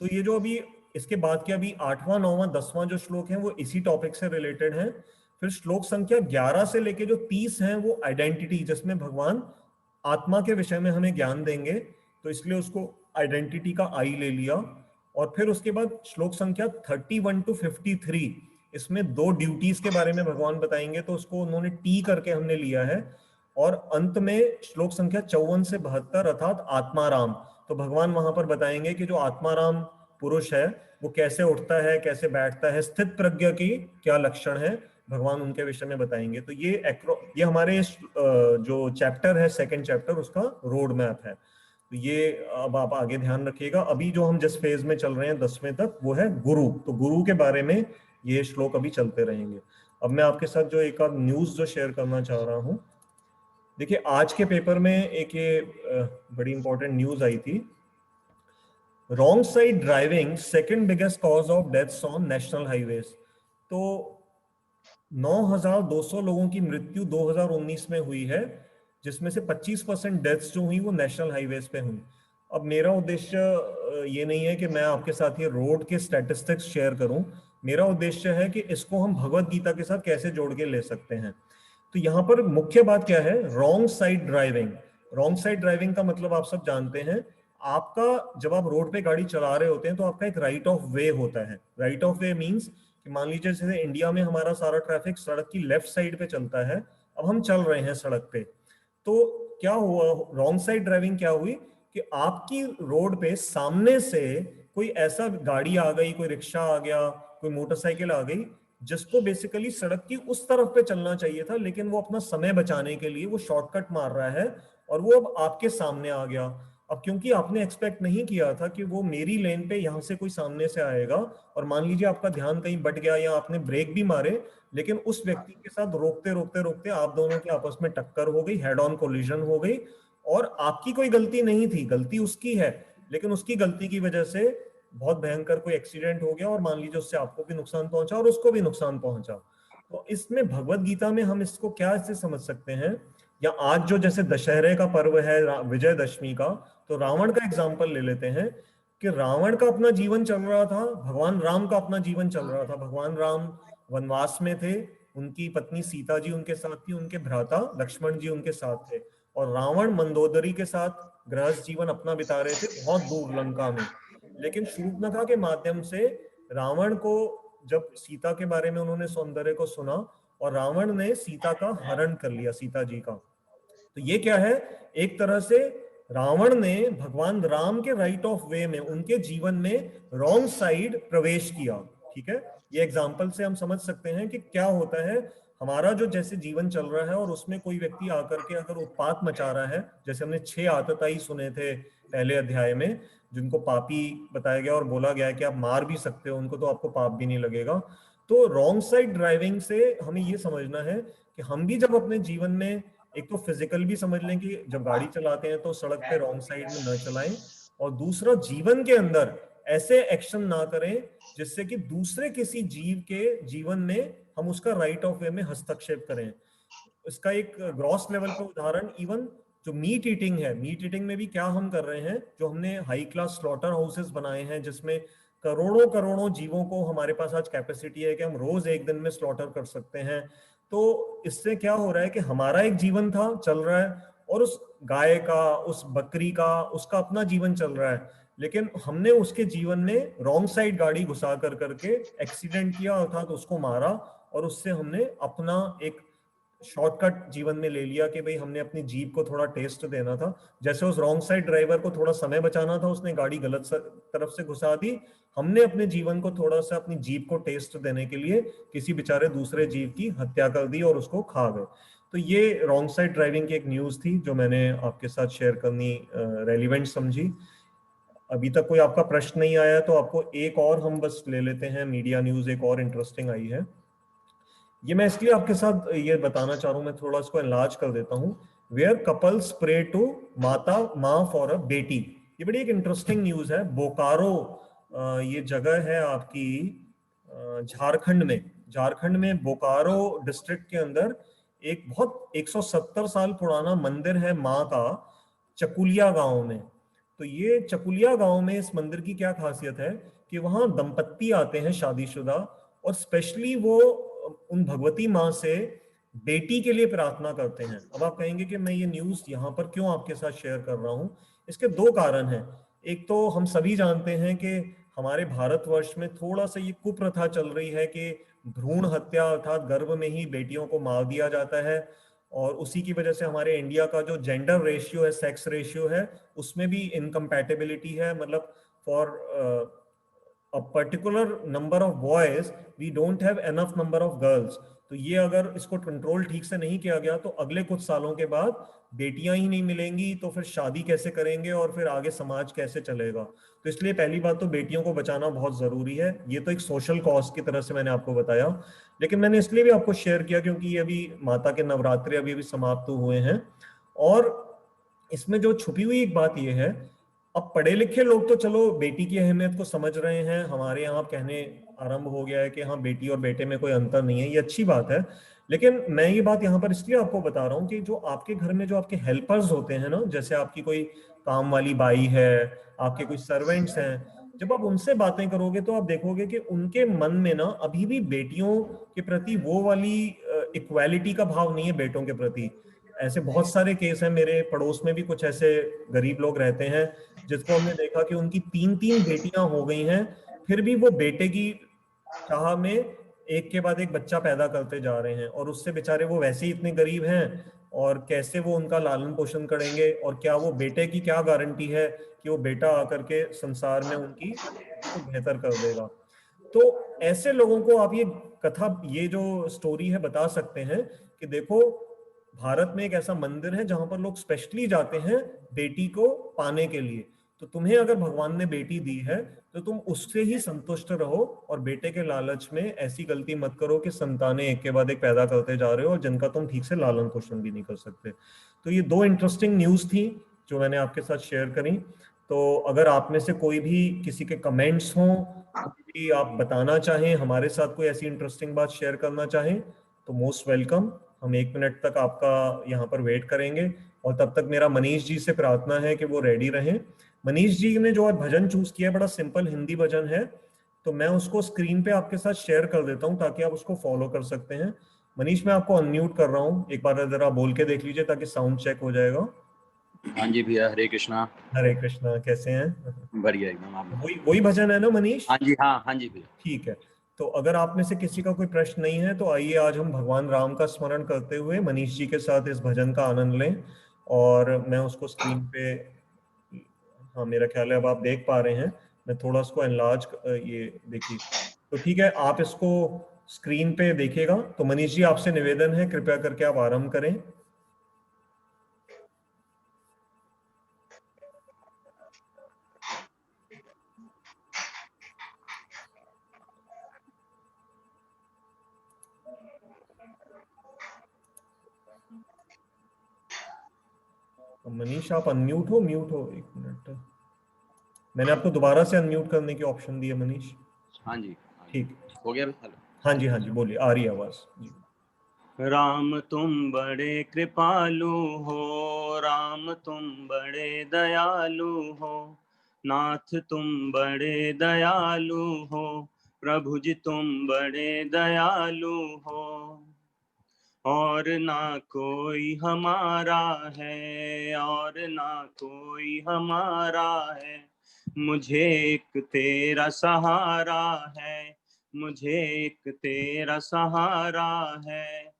तो ये जो अभी इसके बाद के अभी 8वां 9वां 10वां जो श्लोक है, वो इसी टॉपिक से रिलेटेड है। फिर श्लोक संख्या 11 से लेके जो 30 है, वो आइडेंटिटी, जिसमें भगवान आत्मा के विषय में हमें ज्ञान देंगे, तो इसलिए उसको आइडेंटिटी का आई ले लिया। और फिर उसके बाद श्लोक संख्या 31 to 53, इसमें 2 ड्यूटीज के बारे में भगवान बताएंगे, तो उसको उन्होंने टी करके हमने लिया है। और अंत में श्लोक संख्या 54 से 72 अर्थात आत्माराम, तो भगवान वहां पर बताएंगे कि जो आत्माराम पुरुष है वो कैसे उठता है, कैसे बैठता है, स्थित प्रज्ञ की क्या लक्षण है, भगवान उनके विषय में बताएंगे। तो ये हमारे जो चैप्टर है, सेकंड चैप्टर, उसका रोड मैप है। तो ये अब आप आगे ध्यान रखिएगा। अभी जो हम जिस फेज में चल रहे हैं 10वें तक, वो है गुरु। तो गुरु के बारे में ये श्लोक अभी चलते रहेंगे। अब मैं आपके साथ जो एक और न्यूज जो शेयर करना चाह रहा हूं, देखिए आज के पेपर में एक ये बड़ी इंपॉर्टेंट न्यूज आई थी। Wrong side driving second biggest cause of deaths on national highways. तो 9,200 लोगों की मृत्यु 2019 में हुई है, जिसमें से 25% डेथ्स जो हुई वो नेशनल हाईवेज पे हुई। अब मेरा उद्देश्य ये नहीं है कि मैं आपके साथ ये रोड के स्टैटिस्टिक्स शेयर करूं, मेरा उद्देश्य है कि इसको हम भगवत गीता के साथ कैसे जोड़ के ले सकते हैं। तो यहाँ पर मुख्य बात क्या है, wrong side driving. Wrong side driving का मतलब आप सब जानते हैं, आपका जब आप रोड पे गाड़ी चला रहे होते हैं तो आपका एक राइट ऑफ वे होता है। राइट ऑफ वे मींस कि मान लीजिए जैसे इंडिया में हमारा सारा ट्रैफिक सड़क की लेफ्ट साइड पे चलता है, अब हम चल रहे हैं सड़क पे, तो क्या हुआ, रॉन्ग साइड ड्राइविंग क्या हुई कि आपकी रोड पे सामने से कोई ऐसा गाड़ी आ गई, कोई रिक्शा आ गया, कोई मोटरसाइकिल आ गई, जिसको बेसिकली सड़क की उस तरफ पे चलना चाहिए था, लेकिन वो अपना समय बचाने के लिए वो शॉर्टकट मार रहा है और वो अब आपके सामने आ गया। अब क्योंकि आपने एक्सपेक्ट नहीं किया था कि वो मेरी लेन पे यहाँ से कोई सामने से आएगा, और मान लीजिए आपका ध्यान कहीं बट गया या आपने ब्रेक भी मारे, लेकिन उस व्यक्ति के साथ रोकते रोकते रोकते आप दोनों की आपस में टक्कर हो गई, हेड ऑन कोलिजन हो गई, और आपकी कोई गलती नहीं थी, गलती उसकी है, लेकिन उसकी गलती की वजह से बहुत भयंकर कोई एक्सीडेंट हो गया, और मान लीजिए उससे आपको भी नुकसान पहुंचा और उसको भी नुकसान पहुंचा। तो इसमें भगवत गीता में हम इसको क्या से समझ सकते हैं, या आज जो जैसे दशहरे का पर्व है विजयदशमी का, तो रावण का एग्जाम्पल ले लेते हैं कि रावण का अपना जीवन चल रहा था, भगवान राम का अपना जीवन चल रहा था। भगवान राम वनवास में थे, उनकी पत्नी सीता जी उनके साथ थी, उनके भ्राता लक्ष्मण जी उनके साथ थे, और रावण मंदोदरी के साथ गृहस्थ जीवन अपना बिता रहे थे बहुत दूर लंका में। लेकिन शूर्पणखा के माध्यम से रावण को, जब सीता के बारे में उन्होंने सौंदर्य को सुना, और रावण ने सीता का हरण कर लिया, सीता जी का। तो ये क्या है, एक तरह से रावण ने भगवान राम के राइट ऑफ वे में, उनके जीवन में रॉन्ग साइड प्रवेश किया। ठीक है, ये एग्जाम्पल से हम समझ सकते हैं कि क्या होता है, हमारा जो जैसे जीवन चल रहा है और उसमें कोई व्यक्ति आकर के अगर उत्पात मचा रहा है, जैसे हमने 6 आतताई सुने थे पहले अध्याय में, जिनको पापी बताया गया और बोला गया है कि आप मार भी सकते हो उनको, तो आपको पाप भी नहीं लगेगा। तो रॉन्ग साइड ड्राइविंग से हमें ये समझना है कि हम भी जब अपने जीवन में, एक तो फिजिकल भी समझ लें कि जब गाड़ी चलाते हैं तो सड़क पे रॉन्ग साइड में न चलाएं, और दूसरा जीवन के अंदर ऐसे एक्शन ना करें जिससे कि दूसरे किसी जीव के जीवन में हम उसका राइट ऑफ वे में हस्तक्षेप करें। इसका एक ग्रॉस लेवल पे उदाहरण, इवन जो मीट ईटिंग है, मीट ईटिंग में भी क्या हम कर रहे हैं, जो हमने हाई क्लास स्लॉटर हाउसेस बनाए हैं जिसमें करोड़ों करोड़ों जीवों को हमारे पास आज कैपेसिटी है कि हम रोज एक दिन में स्लॉटर कर सकते हैं। तो इससे क्या हो रहा है कि हमारा एक जीवन था चल रहा है, और उस गाय का, उस बकरी का, उसका अपना जीवन चल रहा है, लेकिन हमने उसके जीवन में रॉन्ग साइड गाड़ी घुसा कर करके एक्सीडेंट किया, अर्थात उसको मारा, और उससे हमने अपना एक शॉर्टकट जीवन में ले लिया कि भाई हमने अपनी जीप को थोड़ा टेस्ट देना था। जैसे उस रॉन्ग साइड ड्राइवर को थोड़ा समय बचाना था, उसने गाड़ी गलत तरफ से घुसा दी, हमने अपने जीवन को थोड़ा सा अपनी जीप को टेस्ट देने के लिए किसी बेचारे दूसरे जीव की हत्या कर दी और उसको खा गए। तो ये रॉन्ग साइड ड्राइविंग की एक न्यूज थी जो मैंने आपके साथ शेयर करनी रेलिवेंट समझी। अभी तक कोई आपका प्रश्न नहीं आया तो आपको एक और हम बस ले लेते हैं, मीडिया न्यूज एक और इंटरेस्टिंग आई है। ये मैं इसलिए आपके साथ ये बताना चाह रहा हूं, मैं थोड़ा इसको एनलार्ज कर देता हूं। वेयर कपल्स प्रे टू माता माँ फॉर अ बेटी, ये बड़ी एक इंटरेस्टिंग न्यूज है। बोकारो ये जगह है आपकी झारखंड में, झारखंड में बोकारो डिस्ट्रिक्ट के अंदर एक बहुत 170 साल पुराना मंदिर है माँ का, चकुलिया गांव में। तो ये चकुलिया गांव में इस मंदिर की क्या खासियत है कि वहां दंपत्ति आते हैं शादीशुदा, और स्पेशली वो उन भगवती माँ से बेटी के लिए प्रार्थना करते हैं। अब आप कहेंगे कि मैं ये न्यूज यहाँ पर क्यों आपके साथ शेयर कर रहा हूँ, इसके दो कारण हैं। एक तो हम सभी जानते हैं कि हमारे भारतवर्ष में थोड़ा सा ये कुप्रथा चल रही है कि भ्रूण हत्या अर्थात गर्भ में ही बेटियों को मार दिया जाता है, और उसी की वजह से हमारे इंडिया का जो जेंडर रेशियो है, सेक्स रेशियो है, उसमें भी इनकम्पैटिबिलिटी है। मतलब for a particular number of boys we don't have enough number of girls। तो ये अगर इसको कंट्रोल ठीक से नहीं किया गया तो अगले कुछ सालों के बाद बेटियां ही नहीं मिलेंगी, तो फिर शादी कैसे करेंगे और फिर आगे समाज कैसे चलेगा। तो इसलिए पहली बात तो बेटियों को बचाना बहुत जरूरी है। ये तो एक सोशल कॉज की तरह से मैंने आपको बताया, लेकिन मैंने इसलिए भी आपको शेयर किया क्योंकि ये अभी माता के नवरात्रि अभी समाप्त हुए हैं, और इसमें जो छुपी हुई एक बात ये है, अब पढ़े लिखे लोग तो चलो बेटी की अहमियत को समझ रहे हैं, हमारे यहाँ कहने आरंभ हो गया है कि हाँ बेटी और बेटे में कोई अंतर नहीं है, ये अच्छी बात है। लेकिन मैं ये बात यहाँ पर इसलिए आपको बता रहा हूँ कि जो आपके घर में जो आपके हेल्पर्स होते हैं ना, जैसे आपकी कोई काम वाली बाई है, आपके कोई सर्वेंट्स हैं, जब आप उनसे बातें करोगे तो आप देखोगे कि उनके मन में ना अभी भी बेटियों के प्रति वो वाली इक्वालिटी का भाव नहीं है बेटों के प्रति। ऐसे बहुत सारे केस हैं, मेरे पड़ोस में भी कुछ ऐसे गरीब लोग रहते हैं जिसको हमने देखा कि उनकी 3-3 बेटियां हो गई हैं, फिर भी वो बेटे की चाह में एक के बाद एक बच्चा पैदा करते जा रहे हैं, और उससे बेचारे वो वैसे ही इतने गरीब हैं, और कैसे वो उनका लालन पोषण करेंगे, और क्या वो बेटे की क्या गारंटी है कि वो बेटा आकर के संसार में उनकी जिंदगी को बेहतर कर देगा। तो ऐसे लोगों को आप ये कथा, ये जो स्टोरी है, बता सकते हैं कि देखो भारत में एक ऐसा मंदिर है जहां पर लोग स्पेशली जाते हैं बेटी को पाने के लिए। तो तुम्हें अगर भगवान ने बेटी दी है तो तुम उससे ही संतुष्ट रहो, और बेटे के लालच में ऐसी गलती मत करो कि संतानें एक के बाद एक पैदा करते जा रहे हो और जिनका तुम ठीक से लालन पोषण भी नहीं कर सकते। तो ये दो इंटरेस्टिंग न्यूज थी जो मैंने आपके साथ शेयर करी। तो अगर आप में से कोई भी किसी के कमेंट्स हों, कोई भी आप बताना चाहें, हमारे साथ कोई ऐसी इंटरेस्टिंग बात शेयर करना चाहें, तो मोस्ट वेलकम। हम 1 मिनट तक आपका यहाँ पर वेट करेंगे, और तब तक मेरा मनीष जी से प्रार्थना है कि वो रेडी रहें। मनीष जी ने जो आज भजन चूज किया है, बड़ा सिंपल हिंदी भजन है, तो मैं उसको स्क्रीन पे आपके साथ शेयर कर देता हूँ ताकि आप उसको फॉलो कर सकते हैं। मनीष, मैं आपको अनम्यूट कर रहा हूँ, एक बार जरा बोल के देख लीजिए ताकि साउंड चेक हो जाएगा। हाँ जी भैया, हरे कृष्णा। हरे कृष्णा, कैसे हैं? बढ़िया एकदम। आप वही भजन है ना मनीष? हाँ जी, हाँ जी भैया। ठीक है। तो अगर आप में से किसी का कोई प्रश्न नहीं है तो आइए आज हम भगवान राम का स्मरण करते हुए मनीष जी के साथ इस भजन का आनंद लें। और मैं उसको स्क्रीन पे, हाँ मेरा ख्याल है अब आप देख पा रहे हैं, मैं थोड़ा इसको एनलार्ज, ये देखिए, तो ठीक है, आप इसको स्क्रीन पे देखिएगा। तो मनीष जी, आपसे निवेदन है, कृपया करके आप आरंभ करें। तो मनीष आप अनम्यूट हो, म्यूट हो? 1 मिनट, मैंने आपको दोबारा से अनम्यूट करने की ऑप्शन दी है मनीष। हाँ जी, ठीक, हो गया भैया? हाँ जी, हाँ जी, बोलिए, आ रही है आवाज जी। राम तुम बड़े कृपालु हो, राम तुम बड़े दयालु हो, नाथ तुम बड़े दयालु हो, प्रभु जी तुम बड़े दयालु हो। और ना कोई हमारा है, और ना कोई हमारा है, मुझे एक तेरा सहारा है, मुझे एक तेरा सहारा है।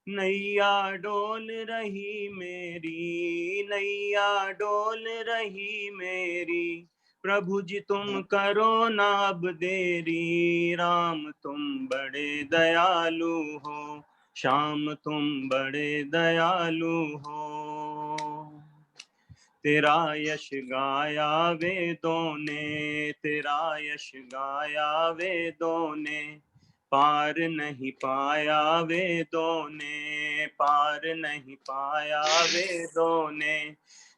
नैया डोल रही मेरी, नैया डोल रही मेरी, प्रभु जी तुम करो ना अब देरी। राम तुम बड़े दयालु हो, श्याम तुम बड़े दयालु हो। तेरा यश गाया वेदों ने, तेरा यश गाया वेदों ने, पार नहीं पाया वेदों ने, पार नहीं पाया वेदों ने।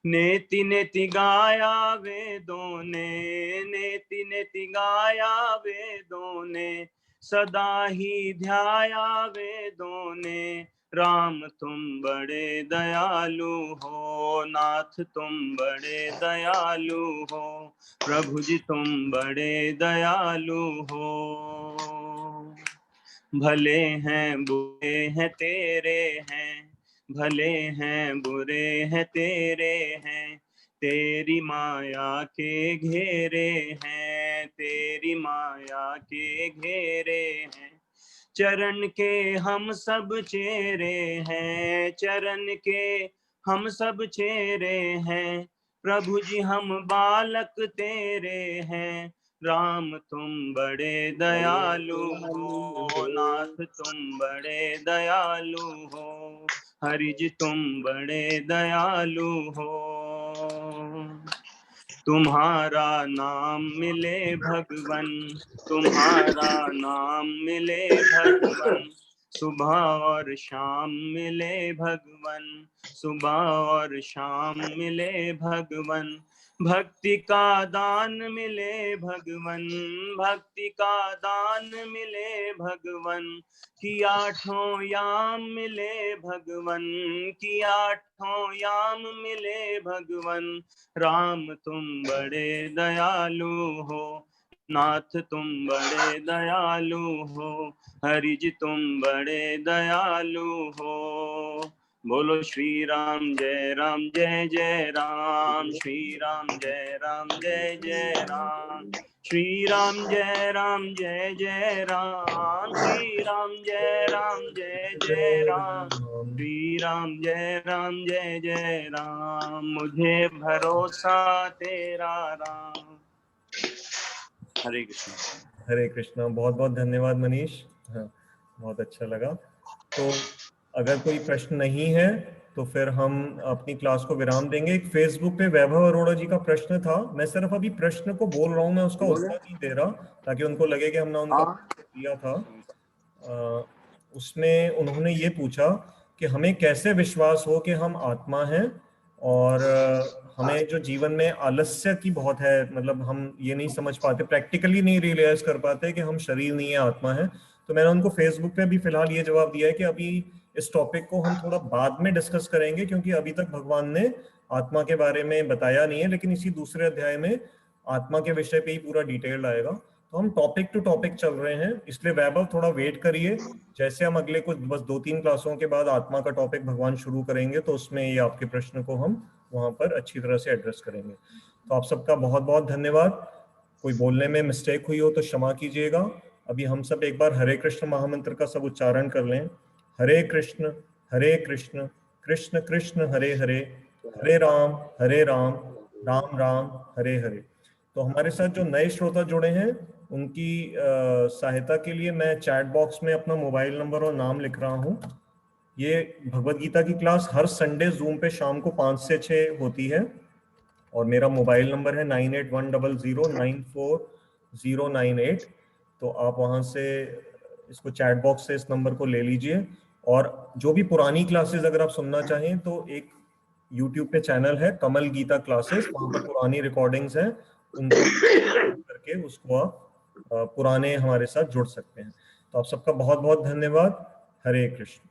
नेति नेति गाया वेदों ने, नेति नेति गाया वेदों ने, सदा ही ध्याया वेदों ने। राम तुम बड़े दयालु हो, नाथ तुम बड़े दयालु हो, प्रभु जी तुम बड़े दयालु हो। भले हैं बुरे हैं तेरे हैं, भले हैं बुरे हैं तेरे हैं, तेरी माया के घेरे हैं, तेरी माया के घेरे हैं। चरण के हम सब चेहरे हैं, चरण के हम सब चेहरे हैं। प्रभु जी हम बालक तेरे हैं। राम तुम बड़े दयालु हो, नाथ तुम बड़े दयालु हो, हरि जी तुम बड़े दयालु हो। तुम्हारा नाम मिले भगवन, तुम्हारा नाम मिले भगवन, सुबह और शाम मिले भगवन, सुबह और शाम मिले भगवन। भक्ति का दान मिले भगवन, भक्ति का दान मिले भगवन, कि आठों याम मिले भगवन, कि आठों याम मिले भगवन। राम तुम बड़े दयालु हो, नाथ तुम बड़े दयालु हो, हरि जी तुम बड़े दयालु हो। बोलो श्री राम जय राम जय जय राम, श्री राम जय राम जय जय राम, श्री राम जय राम जय जय राम, श्री राम जय राम जय जय राम, श्री राम जय राम जय जय राम। मुझे भरोसा तेरा राम। हरे कृष्ण। हरे कृष्णा। बहुत बहुत धन्यवाद मनीष। हाँ, बहुत अच्छा लगा। तो अगर कोई प्रश्न नहीं है तो फिर हम अपनी क्लास को विराम देंगे। एक फेसबुक पे वैभव अरोड़ा जी का प्रश्न था, मैं सिर्फ अभी प्रश्न को बोल रहा हूँ, मैं उसका उत्तर नहीं दे रहा ताकि उनको लगे कि हमने उनका दिया था। उसमें उन्होंने ये पूछा कि हमें कैसे विश्वास हो कि हम आत्मा हैं, और हमें जो जीवन में आलस्य की बहुत है, मतलब हम ये नहीं समझ पाते, प्रैक्टिकली नहीं रियलाइज कर पाते कि हम शरीर नहीं है, आत्मा है। तो मैंने उनको फेसबुक पे भी फिलहाल ये जवाब दिया है कि अभी इस टॉपिक को हम थोड़ा बाद में डिस्कस करेंगे, क्योंकि अभी तक भगवान ने आत्मा के बारे में बताया नहीं है, लेकिन इसी दूसरे अध्याय में आत्मा के विषय पे ही पूरा डिटेल्ड आएगा। तो हम टॉपिक टू टॉपिक चल रहे हैं, इसलिए वैभव थोड़ा वेट करिए। जैसे हम अगले कुछ बस 2-3 क्लासों के बाद आत्मा का टॉपिक भगवान शुरू करेंगे, तो उसमें ये आपके प्रश्न को हम वहां पर अच्छी तरह से एड्रेस करेंगे। तो आप सबका बहुत बहुत धन्यवाद। कोई बोलने में मिस्टेक हुई हो तो क्षमा कीजिएगा। अभी हम सब एक बार हरे कृष्ण महामंत्र का सब उच्चारण कर लें। हरे कृष्ण कृष्ण कृष्ण हरे हरे, हरे राम राम राम हरे हरे। तो हमारे साथ जो नए श्रोता जुड़े हैं उनकी सहायता के लिए मैं चैट बॉक्स में अपना मोबाइल नंबर और नाम लिख रहा हूँ। ये भगवत गीता की क्लास हर संडे जूम पे शाम को 5 से 6 होती है, और मेरा मोबाइल नंबर है 9810094098। तो आप वहाँ से इसको चैट बॉक्स से इस नंबर को ले लीजिए। और जो भी पुरानी क्लासेस अगर आप सुनना चाहें तो एक यूट्यूब पे चैनल है कमल गीता क्लासेस, वहाँ पर पुरानी रिकॉर्डिंग्स हैं, उनको करके उसको आप पुराने हमारे साथ जुड़ सकते हैं। तो आप सबका बहुत बहुत धन्यवाद। हरे कृष्ण।